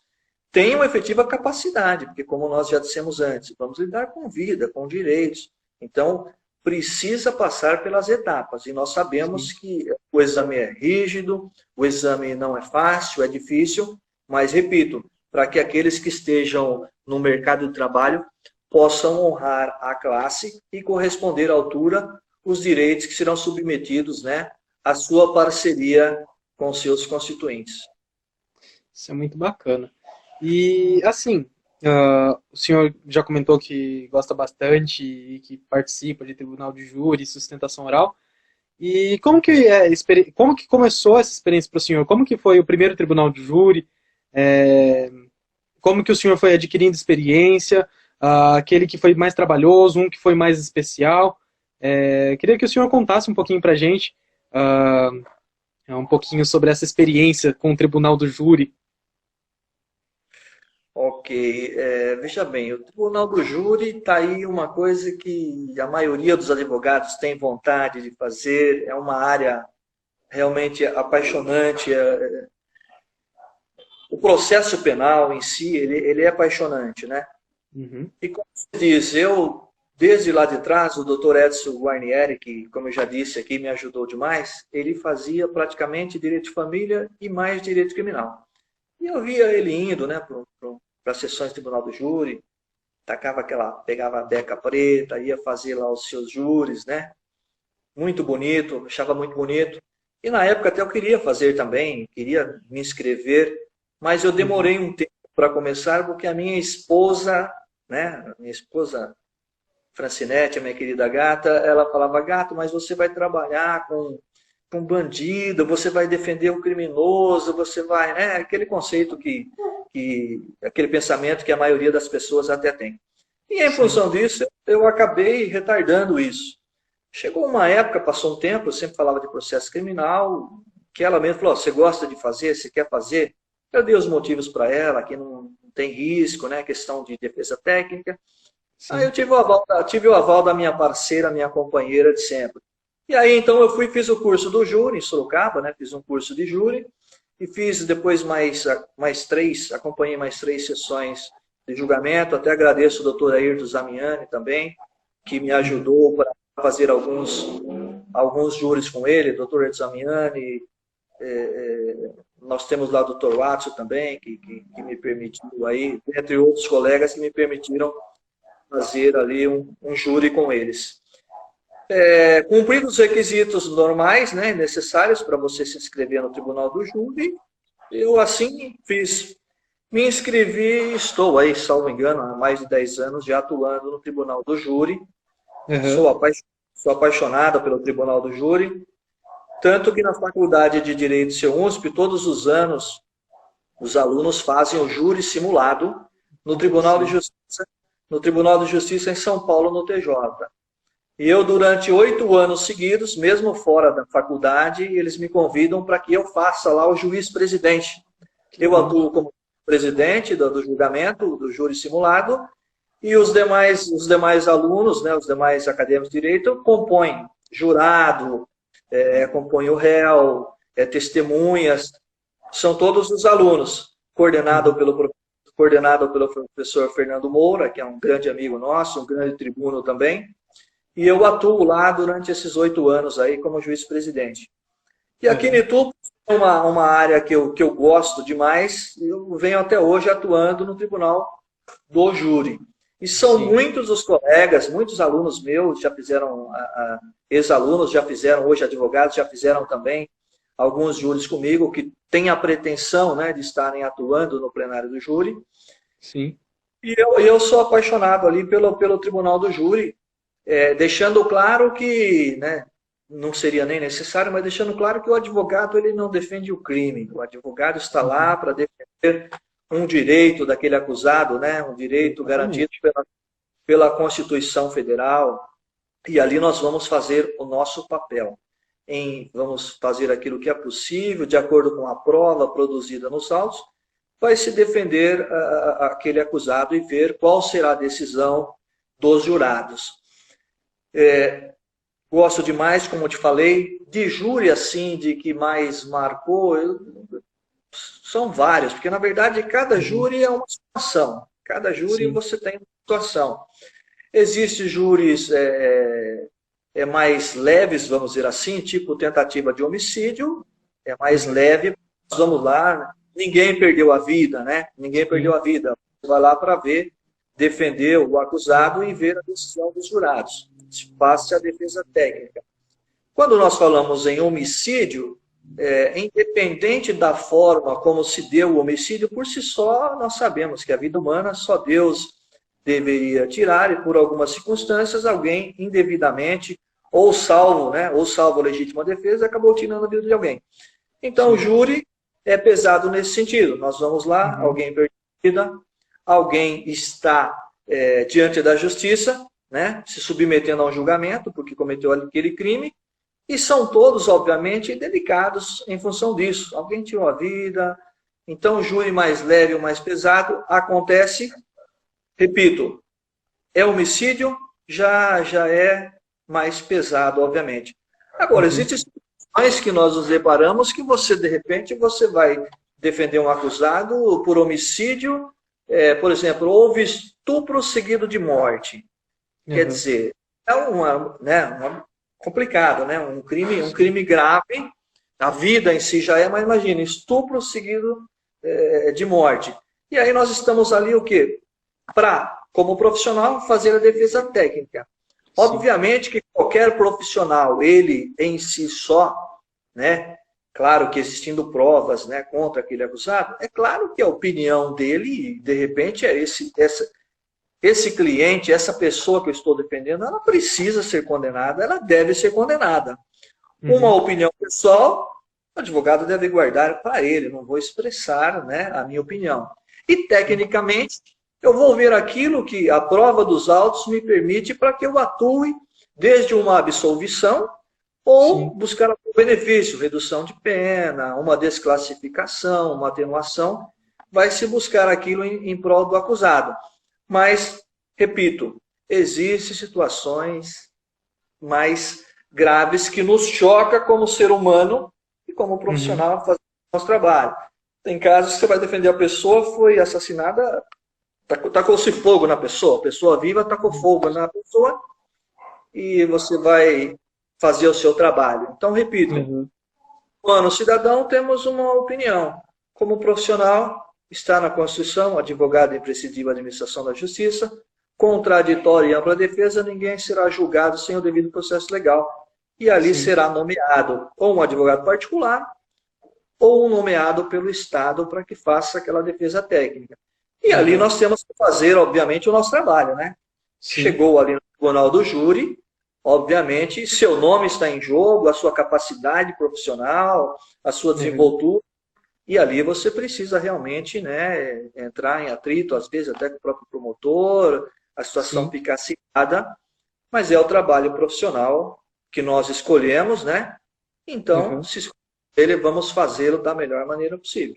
tenham efetiva capacidade, porque como nós já dissemos antes, vamos lidar com vida, com direitos. Então, precisa passar pelas etapas. E nós sabemos Sim. que o exame é rígido, o exame não é fácil, é difícil, mas, repito, para que aqueles que estejam no mercado de trabalho possam honrar a classe e corresponder à altura os direitos que serão submetidos, né, à sua parceria com seus constituintes. Isso é muito bacana. E, assim, o senhor já comentou que gosta bastante e que participa de tribunal de júri, sustentação oral. E como que começou essa experiência para o senhor? Como que foi o primeiro tribunal de júri? É, como que o senhor foi adquirindo experiência? Aquele que foi mais trabalhoso, um que foi mais especial? Queria que o senhor contasse um pouquinho para a gente, ah, um pouquinho sobre essa experiência com o tribunal do júri. Ok, veja bem, o tribunal do júri está aí uma coisa que a maioria dos advogados tem vontade de fazer, é uma área realmente apaixonante. O processo penal em si, ele é apaixonante, né? Uhum. E como se diz, eu, desde lá de trás, o doutor Edson Guarnieri, que, como eu já disse aqui, me ajudou demais, ele fazia praticamente direito de família e mais direito criminal. E eu via ele indo, né, para as sessões do tribunal do júri, pegava a beca preta, ia fazer lá os seus júris, né? Muito bonito, achava muito bonito. E na época até eu queria fazer também, queria me inscrever, mas eu Uhum. demorei um tempo para começar porque a minha esposa, né, minha esposa Francinete, a minha querida gata, ela falava: gato, mas você vai trabalhar com bandido, você vai defender o criminoso, você vai, né? Aquele conceito aquele pensamento que a maioria das pessoas até tem. E em Sim. função disso, eu acabei retardando isso. Chegou uma época, passou um tempo, eu sempre falava de processo criminal, que ela mesma falou: você gosta de fazer, você quer fazer? Eu dei os motivos para ela, que não tem risco, né? Questão de defesa técnica. Sim. Aí eu tive o aval da minha parceira, minha companheira de sempre. E aí, então, eu fiz o curso do júri em Sorocaba, né? Fiz um curso de júri e fiz depois acompanhei mais 3 sessões de julgamento. Até agradeço o doutor Ayrton Zamiani também, que me ajudou para fazer alguns júris com ele, doutor Ayrton Zamiani. Nós temos lá o doutor Watson também, que me permitiu aí, entre outros colegas que me permitiram fazer ali um júri com eles. Cumpridos os requisitos normais, né, necessários para você se inscrever no Tribunal do Júri, eu assim fiz. Me inscrevi e estou aí, salvo engano, há mais de 10 anos já atuando no Tribunal do Júri. Sou apaixonado pelo Tribunal do Júri, tanto que na Faculdade de Direito CEUNSP, todos os anos, os alunos fazem o júri simulado no Tribunal de Justiça em São Paulo, no TJ. E eu, durante 8 anos seguidos, mesmo fora da faculdade, eles me convidam para que eu faça lá o juiz-presidente. Eu atuo como presidente do julgamento, do júri simulado, e os demais alunos, né, os demais acadêmicos de direito, compõem jurado, compõem o réu, testemunhas, são todos os alunos, coordenado pelo professor Fernando Moura, que é um grande amigo nosso, um grande tribuno também, e eu atuo lá durante esses 8 anos aí como juiz-presidente. E aqui em Itu, uma área que eu gosto demais, eu venho até hoje atuando no Tribunal do Júri. E são muitos os colegas, muitos alunos meus já fizeram, ex-alunos já fizeram, hoje advogados já fizeram também alguns júris comigo, que têm a pretensão, né, de estarem atuando no plenário do júri. Sim. E eu sou apaixonado ali pelo Tribunal do Júri, deixando claro que, né, não seria nem necessário, mas deixando claro que o advogado ele não defende o crime. O advogado está lá para defender um direito daquele acusado, né, um direito garantido pela Constituição Federal. E ali nós vamos fazer o nosso papel. Vamos fazer aquilo que é possível, de acordo com a prova produzida nos autos, vai se defender aquele acusado e ver qual será a decisão dos jurados. Gosto demais, como eu te falei, de júri assim, de que mais marcou, são vários, porque na verdade cada júri é uma situação, cada júri você tem uma situação. Existem júris mais leves, vamos dizer assim, tipo tentativa de homicídio, é mais leve, vamos lá, ninguém perdeu a vida, né? Ninguém perdeu a vida. Você vai lá para ver, defender o acusado e ver a decisão dos jurados. Faça a defesa técnica. Quando nós falamos em homicídio, independente da forma como se deu o homicídio, por si só, nós sabemos que a vida humana só Deus deveria tirar, e por algumas circunstâncias, alguém indevidamente, ou salvo legítima defesa, acabou tirando a vida de alguém. Então, o júri é pesado nesse sentido. Nós vamos lá, alguém perdeu a vida, alguém está diante da justiça, né, se submetendo a um julgamento, porque cometeu aquele crime, e são todos, obviamente, delicados em função disso. Alguém tirou a vida, então o júri mais leve ou mais pesado acontece, repito, é homicídio, já é mais pesado, obviamente. Agora, existem situações que nós nos deparamos que você, de repente, você vai defender um acusado por homicídio, por exemplo, houve estupro seguido de morte. Quer dizer, é complicado, né? Um crime grave, a vida em si já é, mas imagina, estupro seguido de morte. E aí nós estamos ali o quê? Para, como profissional, fazer a defesa técnica. Sim. Obviamente que qualquer profissional, ele em si só, né? Claro que existindo provas, né, contra aquele acusado, é claro que a opinião dele, de repente, esse cliente, essa pessoa que eu estou defendendo, ela precisa ser condenada, ela deve ser condenada. Uma opinião pessoal, o advogado deve guardar para ele, não vou expressar, né, a minha opinião. E, tecnicamente, eu vou ver aquilo que a prova dos autos me permite para que eu atue desde uma absolvição ou buscar algum benefício, redução de pena, uma desclassificação, uma atenuação, vai se buscar aquilo em prol do acusado. Mas, repito, existem situações mais graves que nos choca como ser humano e como profissional fazer o nosso trabalho. Tem casos que você vai defender a pessoa, foi assassinada, tacou-se fogo na pessoa, a pessoa viva tacou fogo na pessoa e você vai fazer o seu trabalho. Então, repito, humano, cidadão, temos uma opinião. Como profissional, está na Constituição, advogado imprescindível da administração da justiça, contraditória e ampla defesa, ninguém será julgado sem o devido processo legal. E ali será nomeado ou um advogado particular ou um nomeado pelo Estado para que faça aquela defesa técnica. E ali nós temos que fazer, obviamente, o nosso trabalho, né? Chegou ali no tribunal do júri, obviamente, seu nome está em jogo, a sua capacidade profissional, a sua desenvoltura, e ali você precisa realmente, né, entrar em atrito, às vezes até com o próprio promotor, a situação fica acirrada, mas é o trabalho profissional que nós escolhemos, né? Então, se escolher ele, vamos fazê-lo da melhor maneira possível.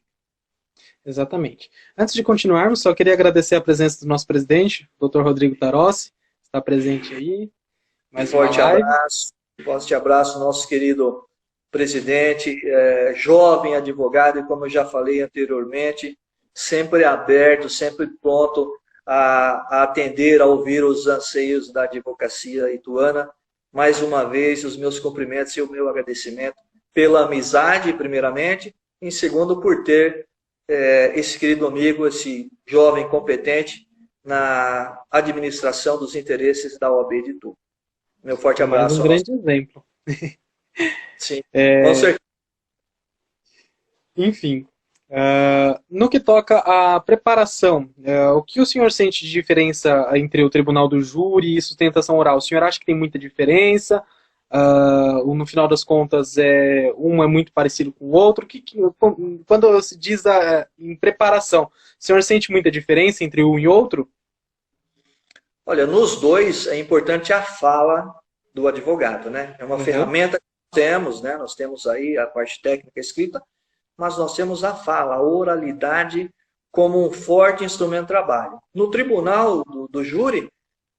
Exatamente. Antes de continuarmos, só queria agradecer a presença do nosso presidente, Dr. Rodrigo Tarossi, que está presente aí. Mais forte abraço, nosso querido presidente, jovem advogado, e como eu já falei anteriormente, sempre aberto, sempre pronto a atender, a ouvir os anseios da advocacia ituana. Mais uma vez, os meus cumprimentos e o meu agradecimento pela amizade, primeiramente, em segundo, por ter esse querido amigo, esse jovem competente na administração dos interesses da OAB de Itu. Meu forte abraço. Mais um grande exemplo. Sim, com certeza. Enfim, no que toca à preparação, o que o senhor sente de diferença entre o tribunal do júri e sustentação oral? O senhor acha que tem muita diferença? No final das contas, um é muito parecido com o outro? Quando se diz em preparação, o senhor sente muita diferença entre um e outro? Olha, nos dois é importante a fala do advogado, né? É uma ferramenta que nós temos, né? Nós temos aí a parte técnica escrita, mas nós temos a fala, a oralidade como um forte instrumento de trabalho. No tribunal do júri,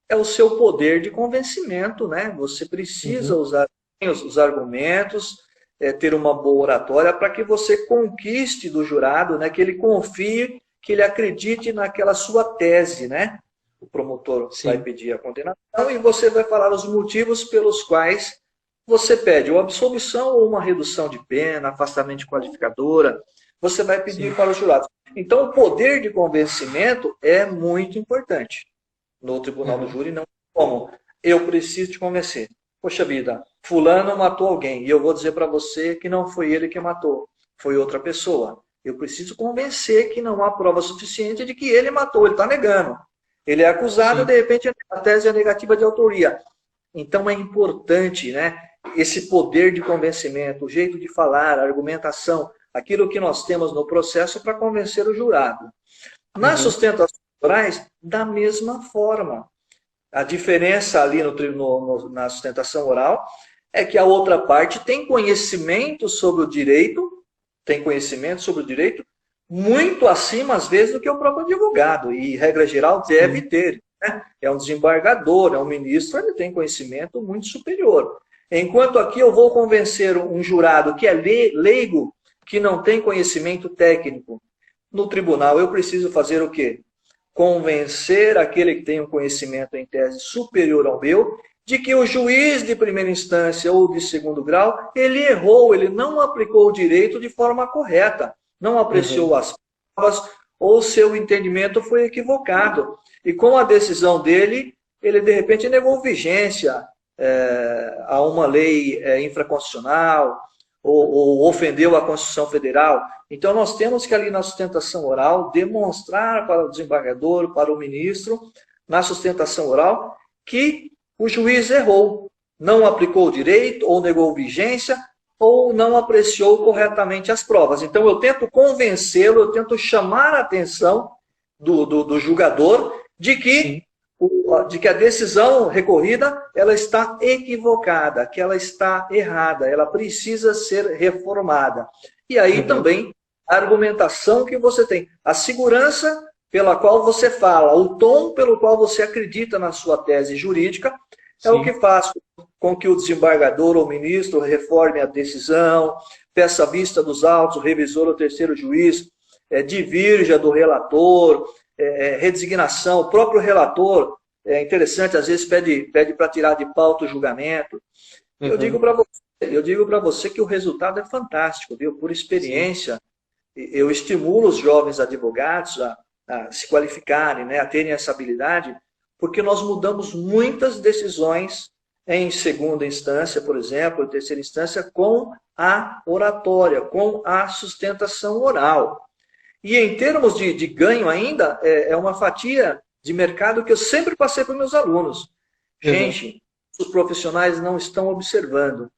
é o seu poder de convencimento, né? Você precisa usar os argumentos, ter uma boa oratória para que você conquiste do jurado, né? Que ele confie, que ele acredite naquela sua tese, né? O promotor vai pedir a condenação e você vai falar os motivos pelos quais você pede ou absolvição ou uma redução de pena, afastamento de qualificadora. Você vai pedir para os jurados. Então, o poder de convencimento é muito importante. No tribunal do júri, não como. Eu preciso te convencer. Poxa vida, fulano matou alguém e eu vou dizer para você que não foi ele que matou, foi outra pessoa. Eu preciso convencer que não há prova suficiente de que ele matou, ele está negando. Ele é acusado, de repente a tese é negativa de autoria. Então é importante, né, esse poder de convencimento, o jeito de falar, a argumentação, aquilo que nós temos no processo para convencer o jurado. Nas sustentações orais, da mesma forma. A diferença ali na sustentação oral é que a outra parte tem conhecimento sobre o direito, muito acima, às vezes, do que o próprio advogado. E, regra geral, deve ter. Né? É um desembargador, é um ministro, ele tem conhecimento muito superior. Enquanto aqui eu vou convencer um jurado que é leigo, que não tem conhecimento técnico, no tribunal eu preciso fazer o quê? Convencer aquele que tem um conhecimento em tese superior ao meu, de que o juiz de primeira instância ou de segundo grau, ele errou, ele não aplicou o direito de forma correta, não apreciou as provas, ou seu entendimento foi equivocado. E com a decisão dele, ele de repente negou vigência a uma lei infraconstitucional, ou ofendeu a Constituição Federal. Então nós temos que ali na sustentação oral demonstrar para o desembargador, para o ministro, na sustentação oral, que o juiz errou, não aplicou o direito, ou negou vigência, ou não apreciou corretamente as provas. Então eu tento convencê-lo, eu tento chamar a atenção do julgador de que a decisão recorrida ela está equivocada, que ela está errada, ela precisa ser reformada. E aí também a argumentação que você tem, a segurança pela qual você fala, o tom pelo qual você acredita na sua tese jurídica, é o que faz com que o desembargador ou ministro reforme a decisão, peça a vista dos autos, o revisor ou terceiro juiz divirja do relator, redesignação, o próprio relator, é interessante, às vezes pede para tirar de pauta o julgamento. Eu digo para você que o resultado é fantástico, viu? Por experiência, eu estimulo os jovens advogados a se qualificarem, né, a terem essa habilidade, porque nós mudamos muitas decisões em segunda instância, por exemplo, em terceira instância, com a oratória, com a sustentação oral. E em termos de ganho ainda, é uma fatia de mercado que eu sempre passei para os meus alunos. Gente, os profissionais não estão observando.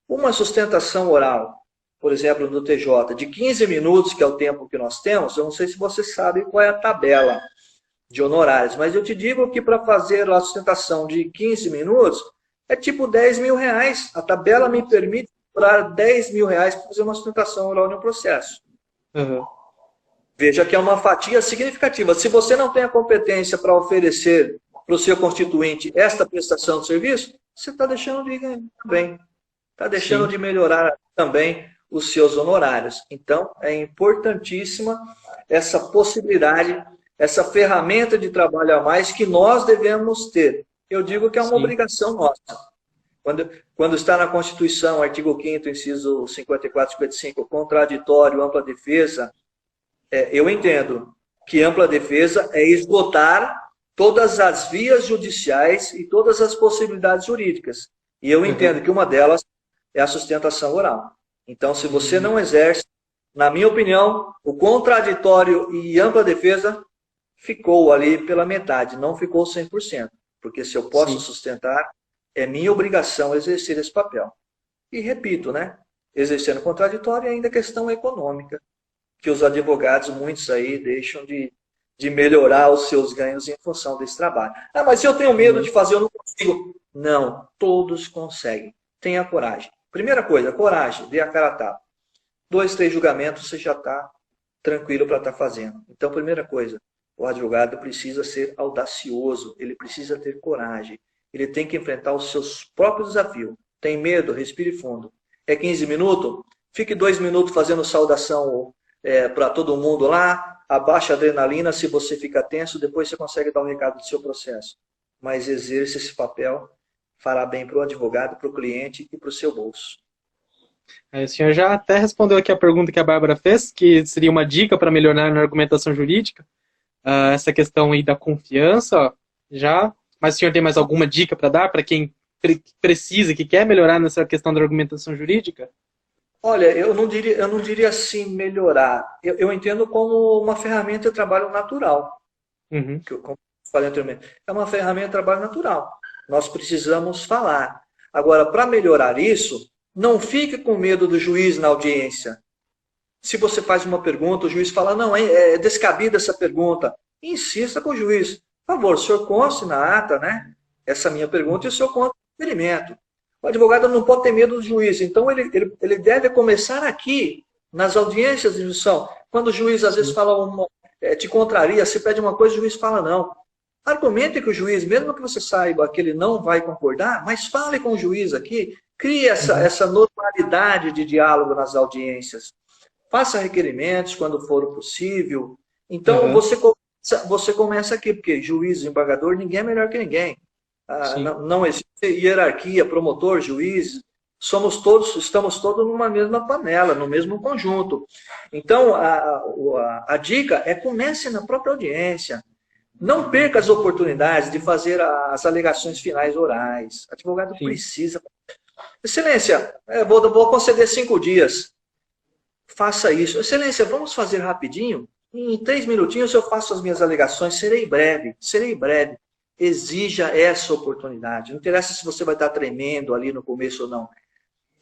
Uma sustentação oral, por exemplo, no TJ, de 15 minutos, que é o tempo que nós temos, eu não sei se você sabe qual é a tabela de honorários, mas eu te digo que para fazer a sustentação de 15 minutos, é tipo 10 mil reais. A tabela me permite cobrar 10 mil reais para fazer uma sustentação oral no processo. Veja que é uma fatia significativa. Se você não tem a competência para oferecer para o seu constituinte esta prestação de serviço, você está deixando de ganhar também. Está deixando de melhorar também os seus honorários. Então, é importantíssima essa possibilidade, essa ferramenta de trabalho a mais que nós devemos ter. Eu digo que é uma obrigação nossa. Quando está na Constituição, artigo 5º, inciso 54 e 55, contraditório, ampla defesa, eu entendo que ampla defesa é esgotar todas as vias judiciais e todas as possibilidades jurídicas. E eu entendo que uma delas é a sustentação oral. Então, se você não exerce, na minha opinião, o contraditório e ampla defesa ficou ali pela metade, não ficou 100%. Porque se eu posso sustentar, é minha obrigação exercer esse papel. E repito, né? Exercendo contraditório é ainda questão econômica, que os advogados, muitos aí, deixam de melhorar os seus ganhos em função desse trabalho. Ah, mas se eu tenho medo de fazer, eu não consigo. Não, todos conseguem. Tenha coragem. Primeira coisa, coragem, dê a cara a tapa. 2, 3 julgamentos, você já está tranquilo para estar fazendo. Então, primeira coisa, o advogado precisa ser audacioso, ele precisa ter coragem, ele tem que enfrentar os seus próprios desafios. Tem medo? Respire fundo. É 15 minutos? Fique 2 minutos fazendo saudação para todo mundo lá, abaixa a adrenalina, se você fica tenso, depois você consegue dar um recado do seu processo. Mas exerça esse papel, fará bem para o advogado, para o cliente e para o seu bolso. O senhor já até respondeu aqui a pergunta que a Bárbara fez, que seria uma dica para melhorar na argumentação jurídica. Essa questão aí da confiança, já. Mas o senhor tem mais alguma dica para dar para quem precisa, que quer melhorar nessa questão da argumentação jurídica? Olha, eu não diria assim melhorar. Eu entendo como uma ferramenta de trabalho natural. Que eu, como eu falei anteriormente, é uma ferramenta de trabalho natural. Nós precisamos falar. Agora, para melhorar isso, não fique com medo do juiz na audiência. Se você faz uma pergunta, o juiz fala, não, é descabida essa pergunta. Insista com o juiz. Por favor, o senhor conste na ata, né? Essa minha pergunta e o senhor consta no requerimento. O advogado não pode ter medo do juiz. Então, ele deve começar aqui, nas audiências de instrução. Quando o juiz, às vezes, fala te contraria, se pede uma coisa, o juiz fala não. Argumente que o juiz, mesmo que você saiba que ele não vai concordar, mas fale com o juiz aqui, crie essa normalidade de diálogo nas audiências. Faça requerimentos quando for possível. Então, você começa aqui, porque juiz, desembargador, ninguém é melhor que ninguém. Não existe hierarquia, promotor, juiz. Estamos todos numa mesma panela, no mesmo conjunto. Então, a dica é comece na própria audiência. Não perca as oportunidades de fazer as alegações finais orais. O advogado precisa. Excelência, vou conceder 5 dias. Faça isso. Excelência, vamos fazer rapidinho? Em 3 minutinhos eu faço as minhas alegações. Serei breve. Exija essa oportunidade. Não interessa se você vai estar tremendo ali no começo ou não.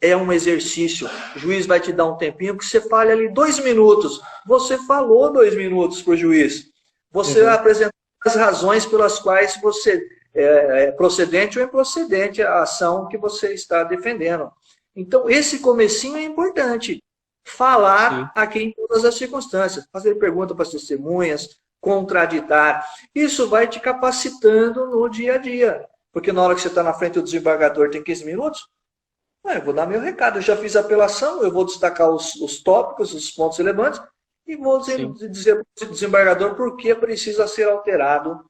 É um exercício. O juiz vai te dar um tempinho que você fale ali 2 minutos. Você falou 2 minutos para o juiz. Você vai apresentar as razões pelas quais você é procedente ou improcedente a ação que você está defendendo. Então, esse comecinho é importante. falar sim, aqui em todas as circunstâncias, fazer pergunta para as testemunhas, contraditar. Isso vai te capacitando no dia a dia. Porque na hora que você está na frente do desembargador tem 15 minutos, eu vou dar meu recado. Eu já fiz a apelação, eu vou destacar os tópicos, os pontos relevantes, e vou sim. dizer para o desembargador por que precisa ser alterado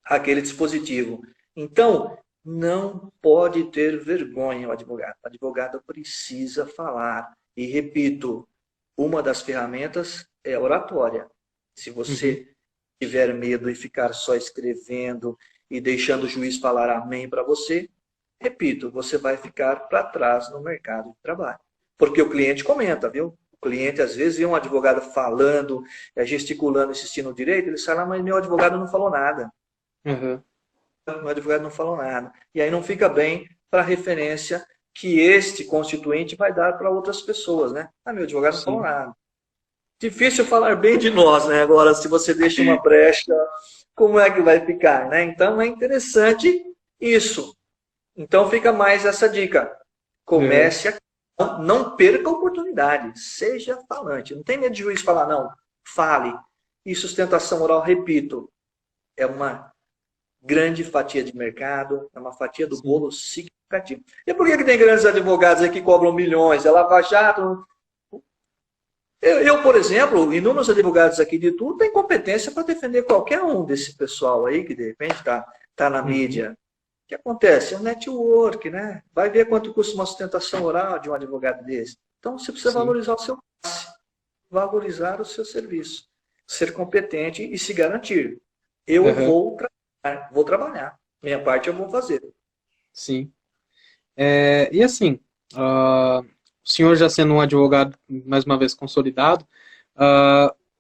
aquele dispositivo. Então, não pode ter vergonha o advogado. O advogado precisa falar. E repito, uma das ferramentas é a oratória. Se Uhum, você tiver medo e ficar só escrevendo e deixando o juiz falar amém para você, repito, você vai ficar para trás no mercado de trabalho. Porque o cliente comenta, viu? O cliente, às vezes, vê um advogado falando, gesticulando, insistindo no direito, ele fala, mas meu advogado não falou nada. uhum, O advogado não falou nada. E aí não fica bem para a referência que este constituinte vai dar para outras pessoas, né? Ah, meu advogado não falou sim. nada. Difícil falar bem de nós, né? Agora, se você deixa uma brecha, como é que vai ficar, né? Então, é interessante isso. Então, fica mais essa dica. Uhum, Comece a... Não perca a oportunidade. Seja falante. Não tem medo de juiz falar, não. Fale. E sustentação oral, repito, é uma grande fatia de mercado, é uma fatia do sim. bolo significativa. E por que tem grandes advogados aqui que cobram milhões? É Lava Jato. Por exemplo, inúmeros advogados aqui de tudo têm competência para defender qualquer um desse pessoal aí que de repente tá na Uhum, mídia. O que acontece? É um network, né? Vai ver quanto custa uma sustentação oral de um advogado desse. Então você precisa sim. valorizar o seu passe, valorizar o seu serviço, ser competente e se garantir. Eu Uhum, vou trabalhar. Minha parte eu vou fazer. sim. E assim, o senhor já sendo um advogado, mais uma vez, consolidado,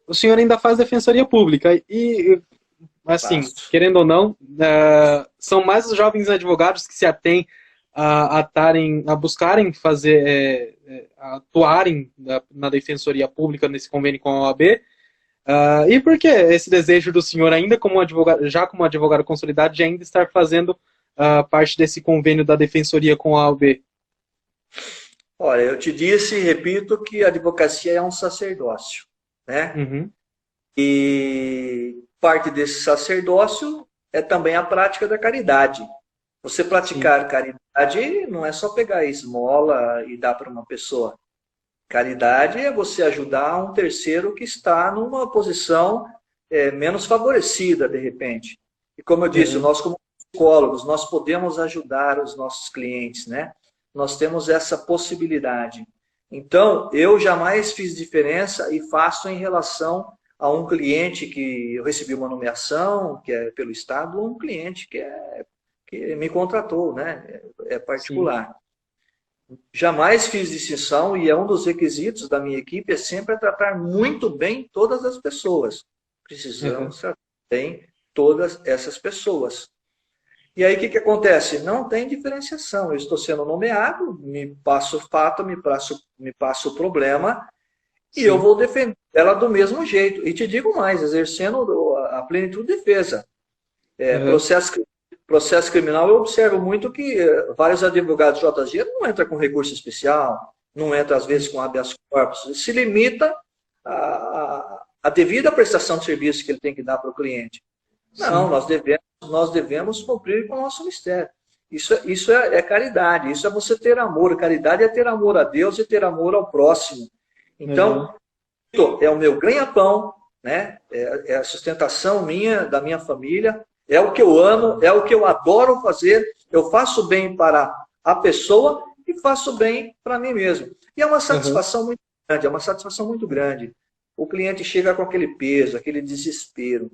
o senhor ainda faz defensoria pública e, assim, Faço. querendo ou não, são mais os jovens advogados que se atêm a buscarem fazer, atuarem na defensoria pública nesse convênio com a OAB. E por que esse desejo do senhor, ainda como advogado, já como advogado consolidado, de ainda estar fazendo parte desse convênio da defensoria com a OAB? Olha, eu te disse e repito que a advocacia é um sacerdócio, né? Uhum, E parte desse sacerdócio é também a prática da caridade. Você sim. praticar caridade não é só pegar esmola e dar para uma pessoa. Caridade é você ajudar um terceiro que está numa posição menos favorecida, de repente. E como eu disse, Uhum, nós como psicólogos, nós podemos ajudar os nossos clientes, né? Nós temos essa possibilidade. Então, eu jamais fiz diferença e faço em relação a um cliente que eu recebi uma nomeação, que é pelo Estado, ou um cliente que me contratou, né? É sim. particular. Jamais fiz distinção e é um dos requisitos da minha equipe é sempre tratar muito bem todas as pessoas. Uhum, Precisamos tratar bem todas essas pessoas. E aí o que acontece? Não tem diferenciação. Eu estou sendo nomeado, me passo o fato, me passo o problema e eu sim. vou defender ela do mesmo jeito. E te digo mais, exercendo a plenitude de defesa. É, Uhum, processo criminal, eu observo muito que vários advogados JG não entram com recurso especial, não entra às vezes com habeas corpus, se limita à devida prestação de serviço que ele tem que dar para o cliente. Não, sim. nós devemos cumprir com o nosso mistério. Isso é caridade, isso é você ter amor. Caridade é ter amor a Deus e ter amor ao próximo. Uhum, Então, é o meu ganha-pão, né? É a sustentação minha, da minha família, é o que eu amo, é o que eu adoro fazer. Eu faço bem para a pessoa e faço bem para mim mesmo. E é uma uhum, satisfação muito grande, é uma satisfação muito grande. O cliente chega com aquele peso, aquele desespero.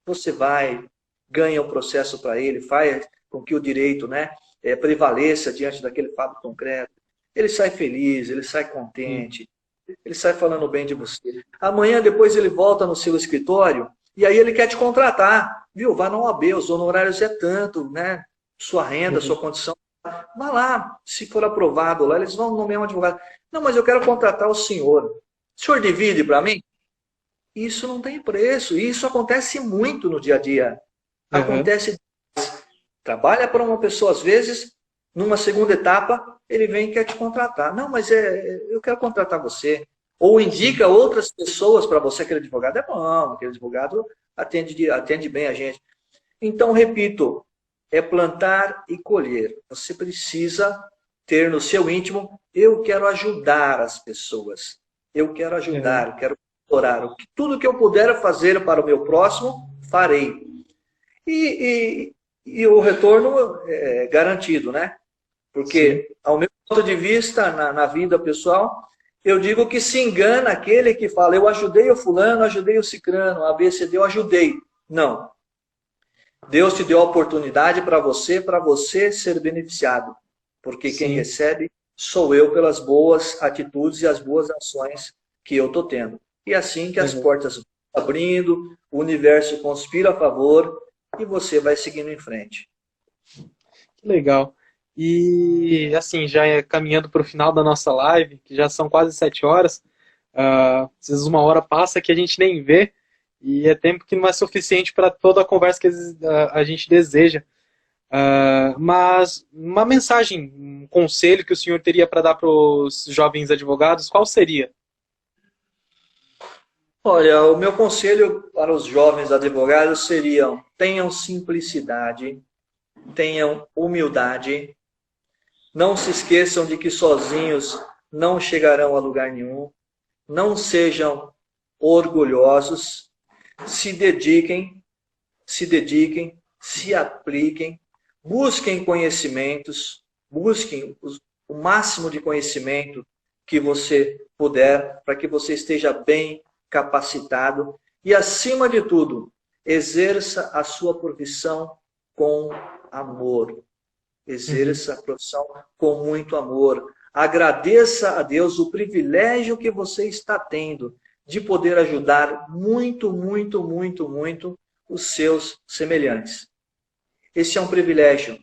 Você vai, ganha o processo para ele, faz com que o direito, né, prevaleça diante daquele fato concreto. Ele sai feliz, ele sai sim. contente, ele sai falando bem de você. Amanhã, depois, ele volta no seu escritório e aí ele quer te contratar. Viu? Vai na OAB, os honorários é tanto, né? Sua renda, Uhum, sua condição. Vai lá, se for aprovado lá, eles vão nomear um advogado. Não, mas eu quero contratar o senhor. O senhor divide para mim? Isso não tem preço. E isso acontece muito no dia a dia. uhum, Acontece, trabalha para uma pessoa, às vezes, numa segunda etapa, ele vem e quer te contratar. Não, mas eu quero contratar você. Ou indica outras pessoas para você. Aquele advogado é bom, aquele advogado atende bem a gente. Então, repito, é plantar e colher. Você precisa ter no seu íntimo, eu quero ajudar as pessoas. Eu quero ajudar, eu quero colaborar. Tudo que eu puder fazer para o meu próximo, farei. E o retorno é garantido, né? Porque, ao meu ponto de vista, na vida pessoal, eu digo que se engana aquele que fala, eu ajudei o fulano, ajudei o cicrano, a B, C, D, eu ajudei. Não. Deus te deu a oportunidade para você ser beneficiado. Porque quem recebe sou eu pelas boas atitudes e as boas ações que eu estou tendo. E assim que as portas vão abrindo, o universo conspira a favor e você vai seguindo em frente. Que legal. E assim, já caminhando para o final da nossa live, que já são quase 7 horas, às vezes 1 hora passa que a gente nem vê, e é tempo que não é suficiente para toda a conversa que a gente deseja. Mas uma mensagem, um conselho que o senhor teria para dar para os jovens advogados, qual seria? Olha, o meu conselho para os jovens advogados seria: tenham simplicidade, tenham humildade, não se esqueçam de que sozinhos não chegarão a lugar nenhum, não sejam orgulhosos, se dediquem, se apliquem, busquem conhecimentos, busquem o máximo de conhecimento que você puder, para que você esteja bem capacitado e, acima de tudo, exerça a sua profissão com amor. Exerça a profissão com muito amor. Agradeça a Deus o privilégio que você está tendo de poder ajudar muito, muito, muito, muito os seus semelhantes. Esse é um privilégio.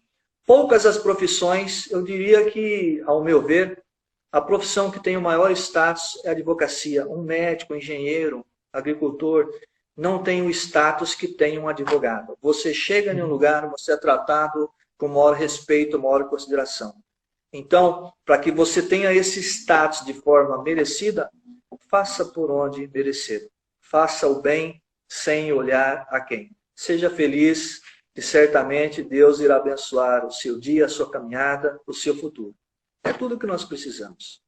Poucas as profissões, eu diria que, ao meu ver, a profissão que tem o maior status é a advocacia. Um médico, um engenheiro, agricultor, não tem o status que tem um advogado. Você chega em um lugar, você é tratado com maior respeito, maior consideração. Então, para que você tenha esse status de forma merecida, faça por onde merecer. Faça o bem sem olhar a quem. Seja feliz e certamente Deus irá abençoar o seu dia, a sua caminhada, o seu futuro. É tudo o que nós precisamos.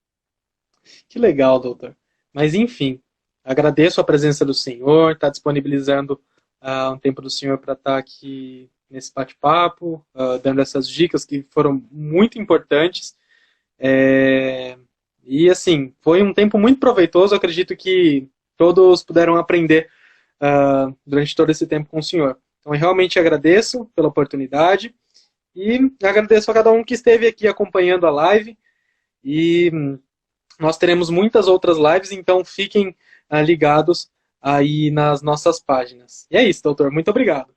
Que legal, doutor. Mas enfim, agradeço a presença do senhor, está disponibilizando um tempo do senhor para estar aqui nesse bate-papo, dando essas dicas que foram muito importantes. E assim, foi um tempo muito proveitoso, eu acredito que todos puderam aprender durante todo esse tempo com o senhor. Então eu realmente agradeço pela oportunidade e agradeço a cada um que esteve aqui acompanhando a live. E nós teremos muitas outras lives, então fiquem ligados aí nas nossas páginas. E é isso, doutor. Muito obrigado.